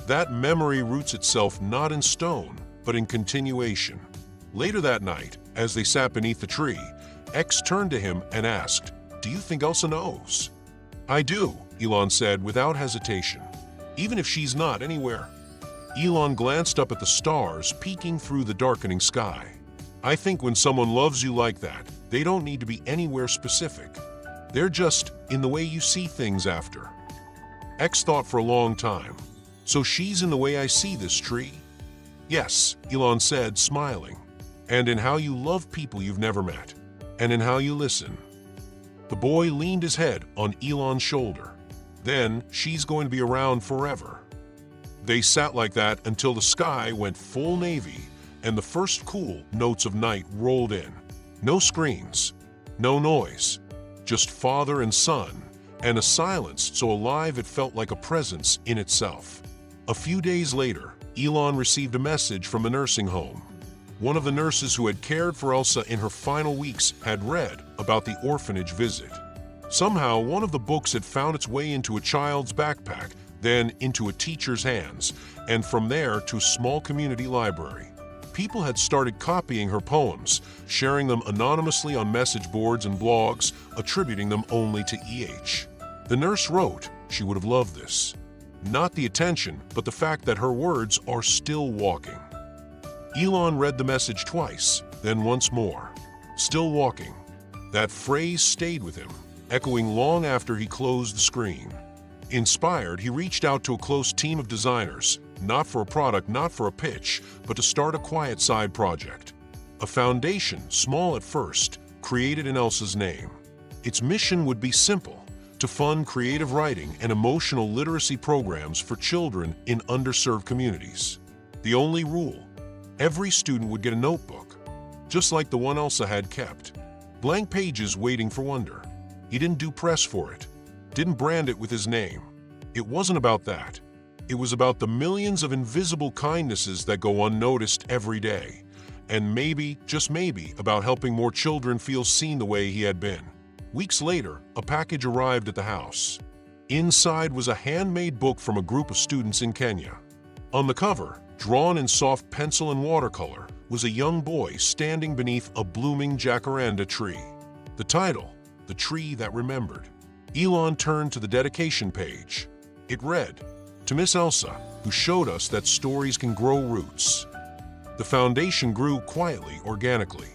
That memory roots itself not in stone, but in continuation. Later that night, as they sat beneath the tree, X turned to him and asked, "Do you think Elsa knows?" "I do," Elon said without hesitation, "even if she's not anywhere." Elon glanced up at the stars peeking through the darkening sky. "I think when someone loves you like that, they don't need to be anywhere specific. They're just in the way you see things after." X thought for a long time. "So she's in the way I see this tree?" "Yes," Elon said, smiling. "And in how you love people you've never met. And in how you listen." The boy leaned his head on Elon's shoulder. "Then she's going to be around forever." They sat like that until the sky went full navy and the first cool notes of night rolled in. No screens, no noise, just father and son, and a silence so alive it felt like a presence in itself. A few days later, Elon received a message from a nursing home. One of the nurses who had cared for Elsa in her final weeks had read about the orphanage visit. Somehow, one of the books had found its way into a child's backpack, then into a teacher's hands, and from there to a small community library. People had started copying her poems, sharing them anonymously on message boards and blogs, attributing them only to EH. The nurse wrote she would have loved this. Not the attention, but the fact that her words are still walking. Elon read the message twice, then once more. Still walking. That phrase stayed with him, echoing long after he closed the screen. Inspired, he reached out to a close team of designers, not for a product, not for a pitch, but to start a quiet side project. A foundation, small at first, created in Elsa's name. Its mission would be simple: to fund creative writing and emotional literacy programs for children in underserved communities. The only rule: every student would get a notebook, just like the one Elsa had kept. Blank pages waiting for wonder. He didn't do press for it, didn't brand it with his name. It wasn't about that. It was about the millions of invisible kindnesses that go unnoticed every day. And maybe, just maybe, about helping more children feel seen the way he had been. Weeks later, a package arrived at the house. Inside was a handmade book from a group of students in Kenya. On the cover, drawn in soft pencil and watercolor, was a young boy standing beneath a blooming jacaranda tree. The title, "The Tree That Remembered." Elon turned to the dedication page. It read, "To Miss Elsa, who showed us that stories can grow roots." The foundation grew quietly, organically.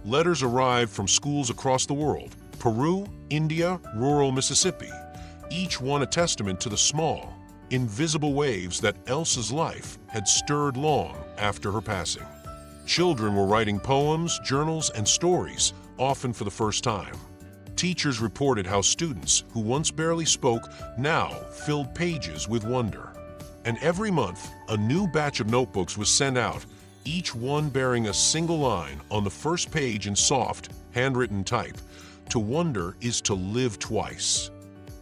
Letters arrived from schools across the world: Peru, India, rural Mississippi, each one a testament to the small, invisible waves that Elsa's life had stirred long after her passing. Children were writing poems, journals, and stories, often for the first time. Teachers reported how students, who once barely spoke, now filled pages with wonder. And every month, a new batch of notebooks was sent out, each one bearing a single line on the first page in soft, handwritten type: "To wonder is to live twice."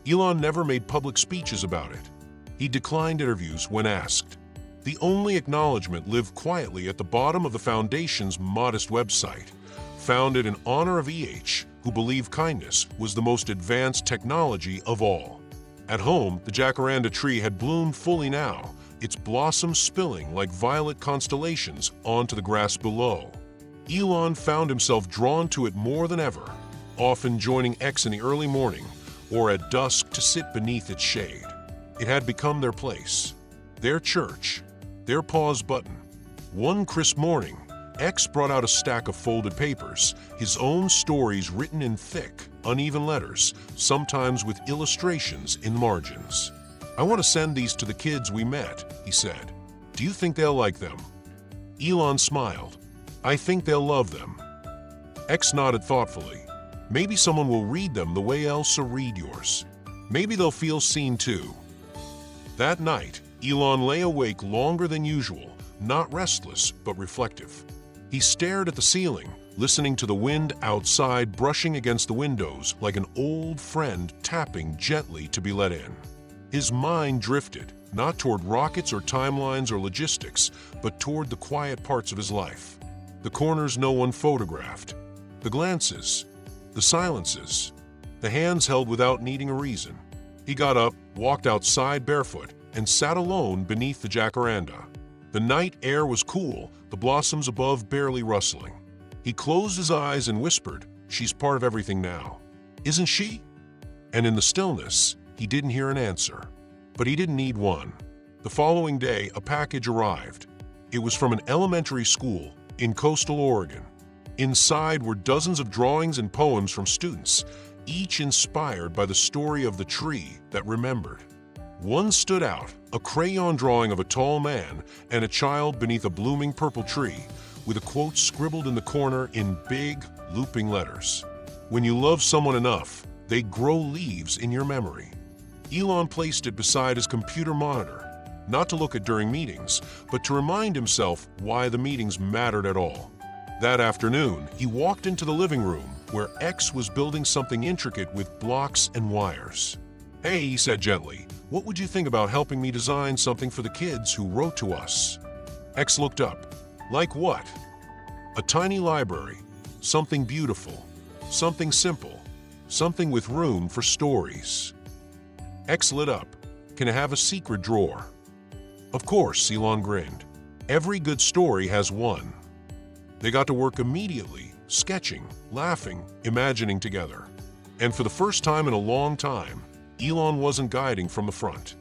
Elon never made public speeches about it. He declined interviews when asked. The only acknowledgement lived quietly at the bottom of the Foundation's modest website, founded in honor of EH, who believed kindness was the most advanced technology of all. At home, the jacaranda tree had bloomed fully now, its blossoms spilling like violet constellations onto the grass below. Elon found himself drawn to it more than ever, often joining X in the early morning or at dusk to sit beneath its shade. It had become their place, their church, their pause button. One crisp morning, X brought out a stack of folded papers, his own stories written in thick, uneven letters, sometimes with illustrations in margins. "I want to send these to the kids we met," he said. "Do you think they'll like them?" Elon smiled. "I think they'll love them." X nodded thoughtfully. Maybe someone will read them the way Elsa read yours. Maybe they'll feel seen too. That night, Elon lay awake longer than usual, not restless, but reflective. He stared at the ceiling, listening to the wind outside brushing against the windows like an old friend tapping gently to be let in. His mind drifted, not toward rockets or timelines or logistics, but toward the quiet parts of his life. The corners no one photographed, the glances, the silences, the hands held without needing a reason. He got up, walked outside barefoot, and sat alone beneath the jacaranda. The night air was cool, the blossoms above barely rustling. He closed his eyes and whispered, "She's part of everything now. Isn't she?" And in the stillness, he didn't hear an answer. But he didn't need one. The following day, a package arrived. It was from an elementary school in coastal Oregon. Inside were dozens of drawings and poems from students, each inspired by the story of the tree that remembered. One stood out, a crayon drawing of a tall man and a child beneath a blooming purple tree, with a quote scribbled in the corner in big, looping letters. "When you love someone enough, they grow leaves in your memory." Elon placed it beside his computer monitor, not to look at during meetings, but to remind himself why the meetings mattered at all. That afternoon, he walked into the living room, where X was building something intricate with blocks and wires. "Hey," he said gently, "what would you think about helping me design something for the kids who wrote to us?" X looked up. "Like what?" "A tiny library. Something beautiful. Something simple. Something with room for stories." X lit up. "Can I have a secret drawer?" "Of course," Elon grinned. "Every good story has one." They got to work immediately, sketching, laughing, imagining together. And for the first time in a long time, Elon wasn't guiding from the front.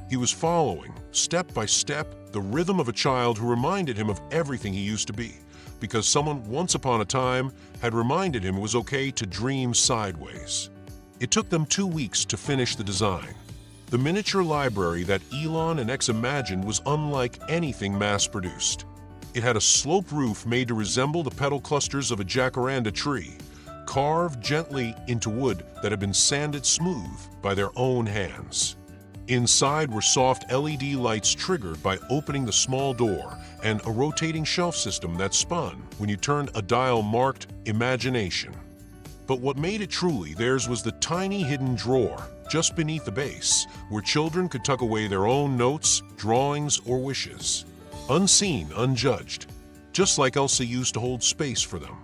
He was following, step by step, the rhythm of a child who reminded him of everything he used to be, because someone once upon a time had reminded him it was okay to dream sideways. It took them 2 weeks to finish the design. The miniature library that Elon and X imagined was unlike anything mass-produced. It had a sloped roof made to resemble the petal clusters of a jacaranda tree, carved gently into wood that had been sanded smooth by their own hands. Inside were soft LED lights triggered by opening the small door and a rotating shelf system that spun when you turned a dial marked Imagination. But what made it truly theirs was the tiny hidden drawer just beneath the base, where children could tuck away their own notes, drawings, or wishes. Unseen, unjudged, just like Elsa used to hold space for them.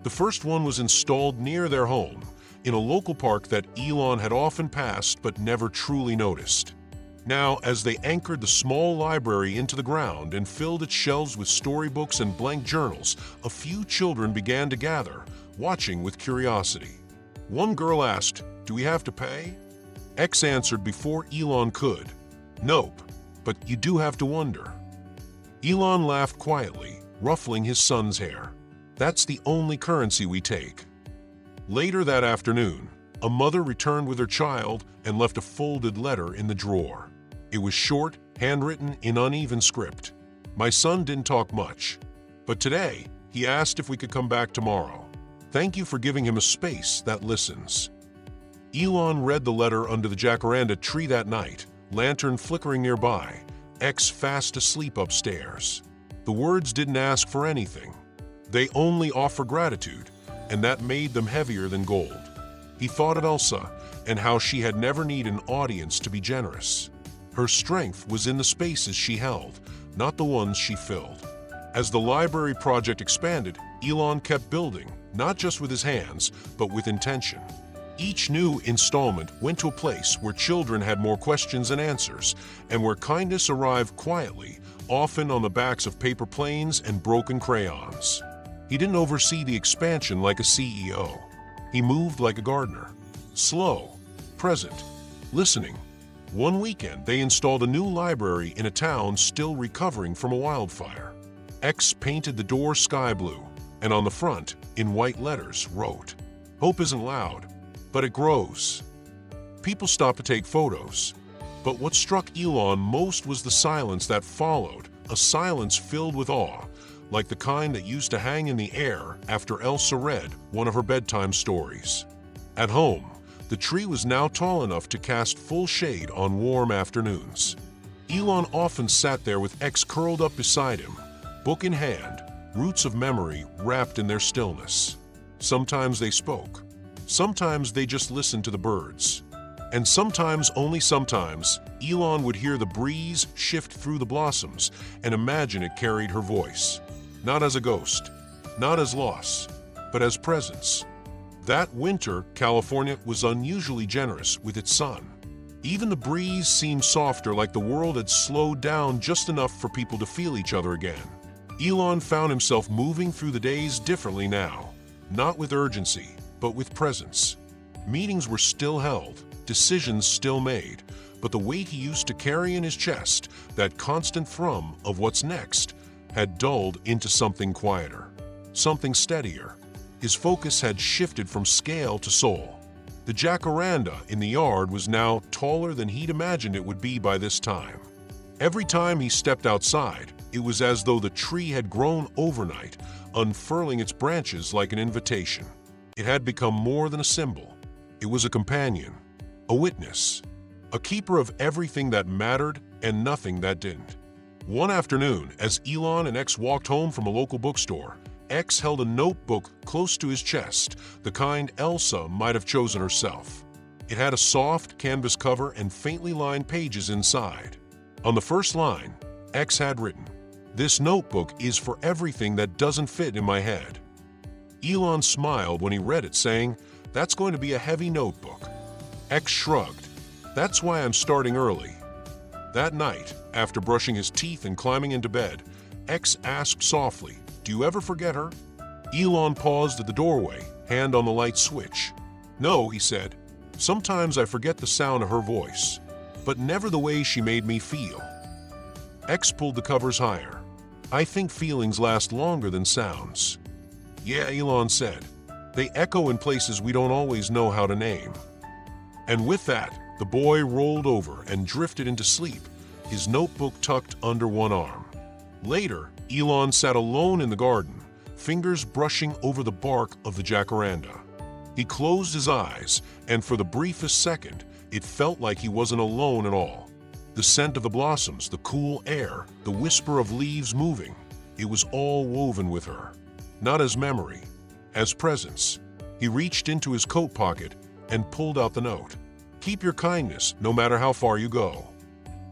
The first one was installed near their home, in a local park that Elon had often passed but never truly noticed. Now, as they anchored the small library into the ground and filled its shelves with storybooks and blank journals, a few children began to gather, watching with curiosity. One girl asked, "Do we have to pay?" X answered before Elon could, "Nope, but you do have to wonder." Elon laughed quietly, ruffling his son's hair. "That's the only currency we take." Later that afternoon, a mother returned with her child and left a folded letter in the drawer. It was short, handwritten in uneven script. "My son didn't talk much, but today he asked if we could come back tomorrow. Thank you for giving him a space that listens." Elon read the letter under the jacaranda tree that night, lantern flickering nearby, X fast asleep upstairs. The words didn't ask for anything. They only offer gratitude, and that made them heavier than gold. He thought of Elsa and how she had never needed an audience to be generous. Her strength was in the spaces she held, not the ones she filled. As the library project expanded, Elon kept building, not just with his hands, but with intention. Each new installment went to a place where children had more questions than answers, and where kindness arrived quietly, often on the backs of paper planes and broken crayons. He didn't oversee the expansion like a CEO. He moved like a gardener, slow, present, listening. One weekend, they installed a new library in a town still recovering from a wildfire. X painted the door sky blue, and on the front, in white letters, wrote, "Hope isn't loud, but it grows." People stopped to take photos. But what struck Elon most was the silence that followed, a silence filled with awe, like the kind that used to hang in the air after Elsa read one of her bedtime stories. At home, the tree was now tall enough to cast full shade on warm afternoons. Elon often sat there with X curled up beside him, book in hand, roots of memory wrapped in their stillness. Sometimes they spoke. Sometimes they just listened to the birds. And sometimes, only sometimes, Elon would hear the breeze shift through the blossoms and imagine it carried her voice. Not as a ghost, not as loss, but as presence. That winter, California was unusually generous with its sun. Even the breeze seemed softer, like the world had slowed down just enough for people to feel each other again. Elon found himself moving through the days differently now, not with urgency, but with presence. Meetings were still held, decisions still made, but the weight he used to carry in his chest, that constant thrum of what's next, had dulled into something quieter, something steadier. His focus had shifted from scale to soul. The jacaranda in the yard was now taller than he'd imagined it would be by this time. Every time he stepped outside, it was as though the tree had grown overnight, unfurling its branches like an invitation. It had become more than a symbol. It was a companion, a witness, a keeper of everything that mattered and nothing that didn't. One afternoon, as Elon and X walked home from a local bookstore, X held a notebook close to his chest, the kind Elsa might have chosen herself. It had a soft canvas cover and faintly lined pages inside. On the first line, X had written, "This notebook is for everything that doesn't fit in my head." Elon smiled when he read it, saying, "That's going to be a heavy notebook." X shrugged. "That's why I'm starting early." That night, after brushing his teeth and climbing into bed, X asked softly, "Do you ever forget her?" Elon paused at the doorway, hand on the light switch. "No," he said. "Sometimes I forget the sound of her voice, but never the way she made me feel." X pulled the covers higher. "I think feelings last longer than sounds." "Yeah," Elon said. "They echo in places we don't always know how to name." And with that, the boy rolled over and drifted into sleep, his notebook tucked under one arm. Later, Elon sat alone in the garden, fingers brushing over the bark of the jacaranda. He closed his eyes, and for the briefest second, it felt like he wasn't alone at all. The scent of the blossoms, the cool air, the whisper of leaves moving, it was all woven with her. Not as memory, as presence. He reached into his coat pocket and pulled out the note. "Keep your kindness, no matter how far you go."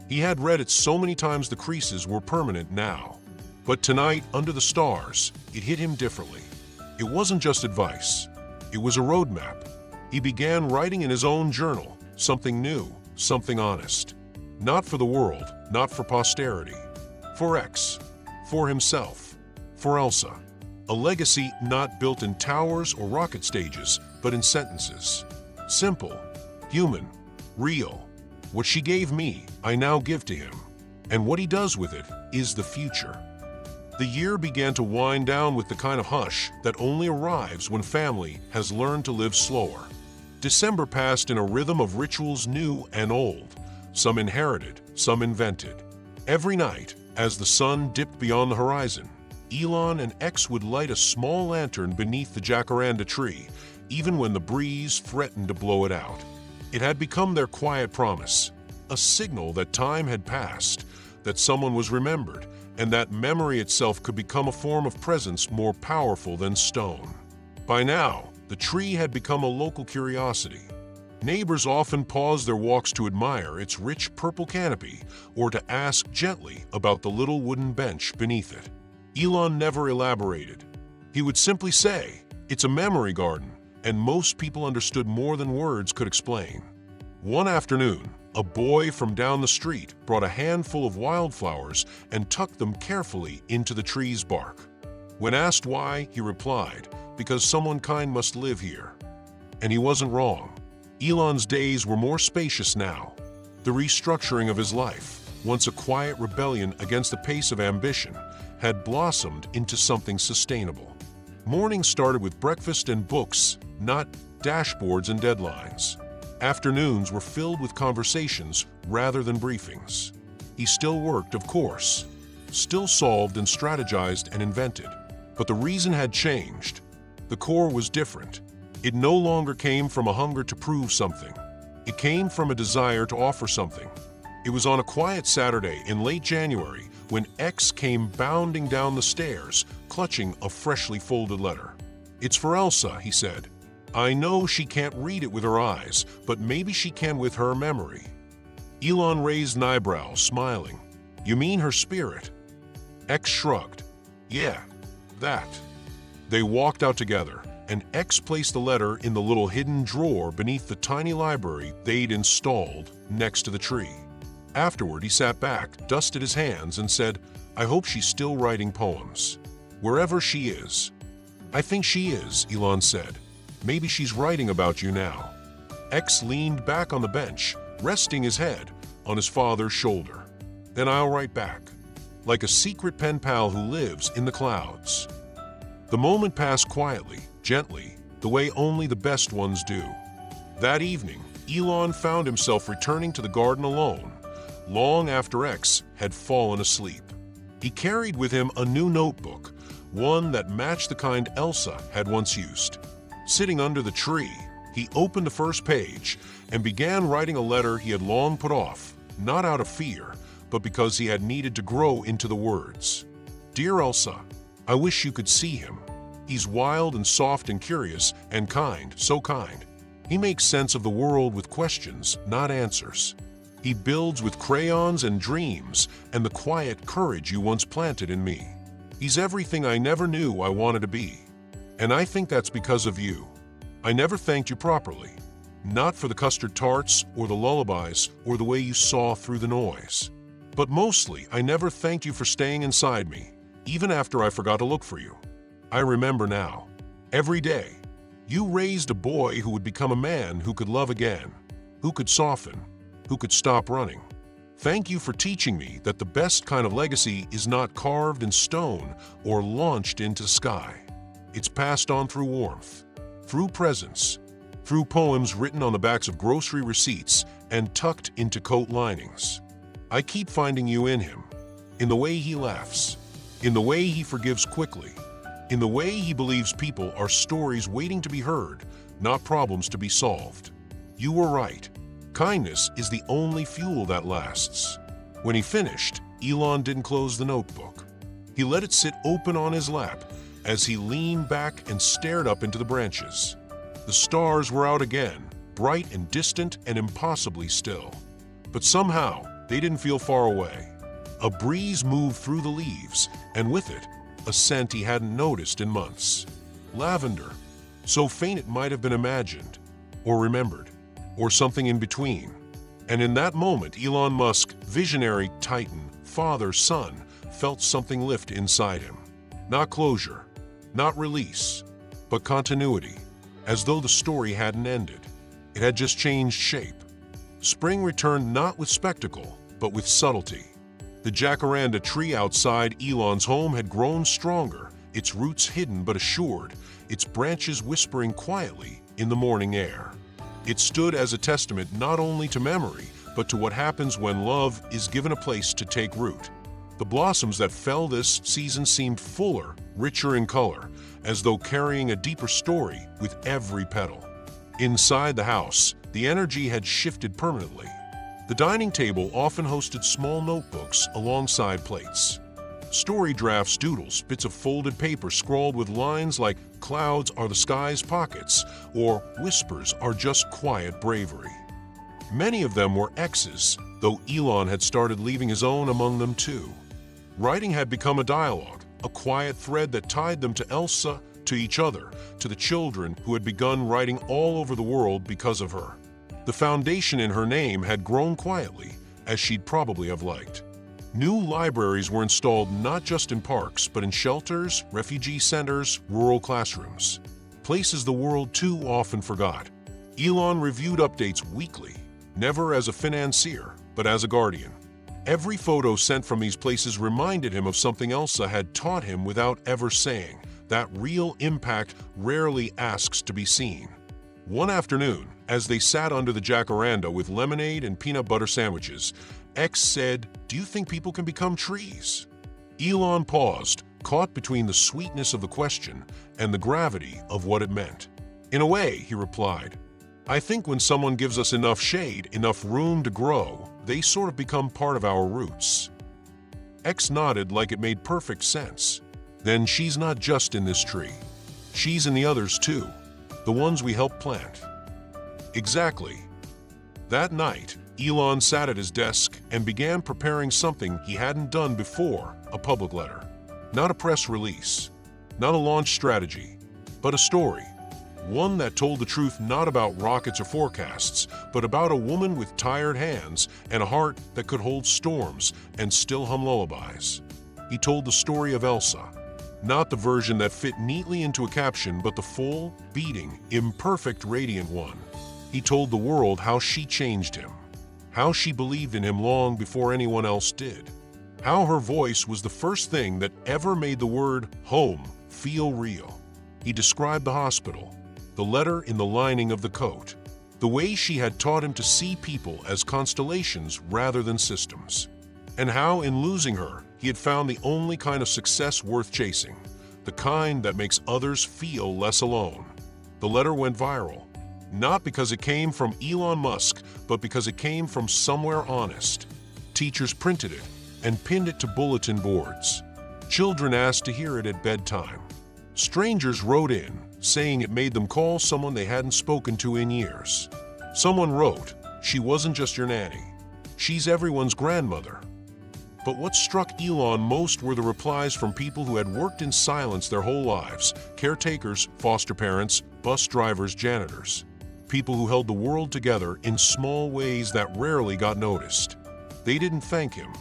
He had read it so many times the creases were permanent now. But tonight, under the stars, it hit him differently. It wasn't just advice. It was a roadmap. He began writing in his own journal, something new, something honest. Not for the world, not for posterity. For X, for himself, for Elsa. A legacy not built in towers or rocket stages, but in sentences. Simple, human, real. What she gave me, I now give to him. And what he does with it is the future. The year began to wind down with the kind of hush that only arrives when family has learned to live slower. December passed in a rhythm of rituals new and old, some inherited, some invented. Every night, as the sun dipped beyond the horizon, Elon and X would light a small lantern beneath the jacaranda tree, even when the breeze threatened to blow it out. It had become their quiet promise, a signal that time had passed, that someone was remembered, and that memory itself could become a form of presence more powerful than stone. By now, the tree had become a local curiosity. Neighbors often paused their walks to admire its rich purple canopy or to ask gently about the little wooden bench beneath it. Elon never elaborated. He would simply say, "It's a memory garden," and most people understood more than words could explain. One afternoon, a boy from down the street brought a handful of wildflowers and tucked them carefully into the tree's bark. When asked why, he replied, "Because someone kind must live here." And he wasn't wrong. Elon's days were more spacious now. The restructuring of his life, once a quiet rebellion against the pace of ambition, had blossomed into something sustainable. Mornings started with breakfast and books, not dashboards and deadlines. Afternoons were filled with conversations rather than briefings. He still worked, of course, still solved and strategized and invented. But the reason had changed. The core was different. It no longer came from a hunger to prove something. It came from a desire to offer something. It was on a quiet Saturday in late January when X came bounding down the stairs, clutching a freshly folded letter. "It's for Elsa," he said. "I know she can't read it with her eyes, but maybe she can with her memory." Elon raised an eyebrow, smiling. "You mean her spirit?" X shrugged. "Yeah, that." They walked out together, and X placed the letter in the little hidden drawer beneath the tiny library they'd installed next to the tree. Afterward, he sat back, dusted his hands, and said, "I hope she's still writing poems. Wherever she is." "I think she is," Elon said. "Maybe she's writing about you now." X leaned back on the bench, resting his head on his father's shoulder. "Then I'll write back, like a secret pen pal who lives in the clouds." The moment passed quietly, gently, the way only the best ones do. That evening, Elon found himself returning to the garden alone, long after X had fallen asleep. He carried with him a new notebook, one that matched the kind Elsa had once used. Sitting under the tree, he opened the first page and began writing a letter he had long put off, not out of fear, but because he had needed to grow into the words. "Dear Elsa, I wish you could see him. He's wild and soft and curious and kind, so kind. He makes sense of the world with questions, not answers. He builds with crayons and dreams and the quiet courage you once planted in me. He's everything I never knew I wanted to be. And I think that's because of you. I never thanked you properly. Not for the custard tarts or the lullabies or the way you saw through the noise. But mostly, I never thanked you for staying inside me, even after I forgot to look for you. I remember now. Every day, you raised a boy who would become a man who could love again, who could soften, who could stop running. Thank you for teaching me that the best kind of legacy is not carved in stone or launched into the sky. It's passed on through warmth, through presence, through poems written on the backs of grocery receipts and tucked into coat linings. I keep finding you in him, in the way he laughs, in the way he forgives quickly, in the way he believes people are stories waiting to be heard, not problems to be solved. You were right. Kindness is the only fuel that lasts." When he finished, Elon didn't close the notebook. He let it sit open on his lap as he leaned back and stared up into the branches. The stars were out again, bright and distant and impossibly still. But somehow, they didn't feel far away. A breeze moved through the leaves, and with it, a scent he hadn't noticed in months. Lavender, so faint it might have been imagined, or remembered, or something in between. And in that moment, Elon Musk, visionary titan, father, son, felt something lift inside him. Not closure, not release, but continuity, as though the story hadn't ended. It had just changed shape. Spring returned not with spectacle, but with subtlety. The jacaranda tree outside Elon's home had grown stronger, its roots hidden but assured, its branches whispering quietly in the morning air. It stood as a testament not only to memory, but to what happens when love is given a place to take root. The blossoms that fell this season seemed fuller, richer in color, as though carrying a deeper story with every petal. Inside the house, the energy had shifted permanently. The dining table often hosted small notebooks alongside plates. Story drafts, doodles, bits of folded paper scrawled with lines like "Clouds are the sky's pockets" or "Whispers are just quiet bravery." Many of them were X's, though Elon had started leaving his own among them too. Writing had become a dialogue, a quiet thread that tied them to Elsa, to each other, to the children who had begun writing all over the world because of her. The foundation in her name had grown quietly, as she'd probably have liked. New libraries were installed not just in parks, but in shelters, refugee centers, rural classrooms. Places the world too often forgot. Elon reviewed updates weekly, never as a financier, but as a guardian. Every photo sent from these places reminded him of something Elsa had taught him without ever saying. That real impact rarely asks to be seen. One afternoon, as they sat under the jacaranda with lemonade and peanut butter sandwiches, X said, "Do you think people can become trees?" Elon paused, caught between the sweetness of the question and the gravity of what it meant. In a way, he replied. I think when someone gives us enough shade, enough room to grow, they sort of become part of our roots. X nodded like it made perfect sense. Then she's not just in this tree. She's in the others too, the ones we helped plant. Exactly. That night, Elon sat at his desk and began preparing something he hadn't done before, a public letter. Not a press release, not a launch strategy, but a story. One that told the truth not about rockets or forecasts, but about a woman with tired hands and a heart that could hold storms and still hum lullabies. He told the story of Elsa, not the version that fit neatly into a caption, but the full, beating, imperfect, radiant one. He told the world how she changed him, how she believed in him long before anyone else did, how her voice was the first thing that ever made the word home feel real. He described the hospital, the letter in the lining of the coat, the way she had taught him to see people as constellations rather than systems, and how in losing her, he had found the only kind of success worth chasing, the kind that makes others feel less alone. The letter went viral, not because it came from Elon Musk, but because it came from somewhere honest. Teachers printed it and pinned it to bulletin boards. Children asked to hear it at bedtime. Strangers wrote in, saying it made them call someone they hadn't spoken to in years. Someone wrote, "She wasn't just your nanny. She's everyone's grandmother." But what struck Elon most were the replies from people who had worked in silence their whole lives: caretakers, foster parents, bus drivers, janitors. People who held the world together in small ways that rarely got noticed. They didn't thank him.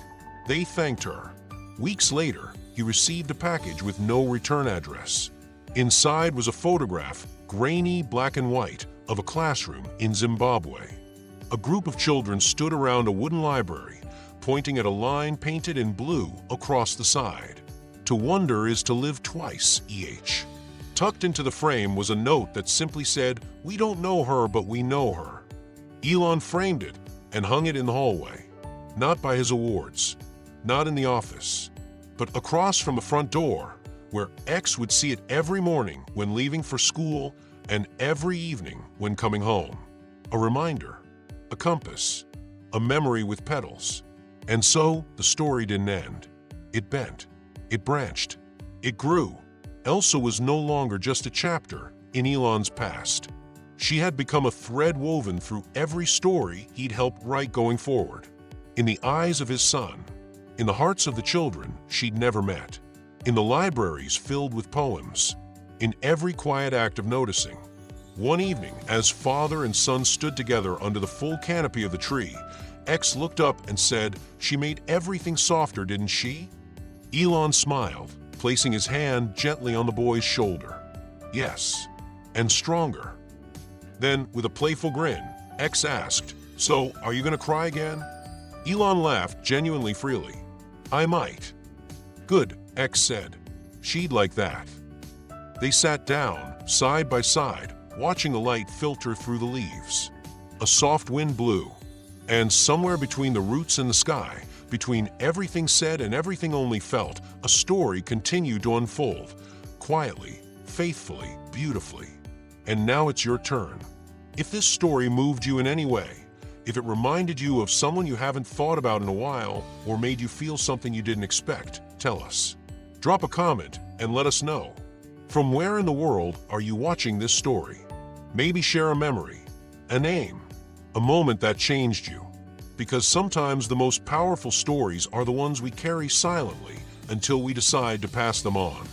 They thanked her. Weeks later, he received a package with no return address. Inside was a photograph, grainy black and white, of a classroom in Zimbabwe. A group of children stood around a wooden library, pointing at a line painted in blue across the side. "To wonder is to live twice, EH." Tucked into the frame was a note that simply said, "We don't know her, but we know her." Elon framed it and hung it in the hallway, not by his awards, not in the office, but across from the front door, where X would see it every morning when leaving for school and every evening when coming home. A reminder, a compass, a memory with petals. And so the story didn't end. It bent, it branched, it grew. Elsa was no longer just a chapter in Elon's past. She had become a thread woven through every story he'd helped write going forward. In the eyes of his son, in the hearts of the children she'd never met, in the libraries filled with poems, in every quiet act of noticing. One evening, as father and son stood together under the full canopy of the tree, X looked up and said, "She made everything softer, didn't she?" Elon smiled, placing his hand gently on the boy's shoulder. "Yes, and stronger." Then, with a playful grin, X asked, "So, are you going to cry again?" Elon laughed genuinely freely. "I might." "Good," X said. "She'd like that." They sat down, side by side, watching the light filter through the leaves. A soft wind blew, and somewhere between the roots and the sky, between everything said and everything only felt, a story continued to unfold, quietly, faithfully, beautifully. And now it's your turn. If this story moved you in any way, if it reminded you of someone you haven't thought about in a while, or made you feel something you didn't expect, tell us. Drop a comment and let us know. From where in the world are you watching this story? Maybe share a memory, a name, a moment that changed you. Because sometimes the most powerful stories are the ones we carry silently until we decide to pass them on.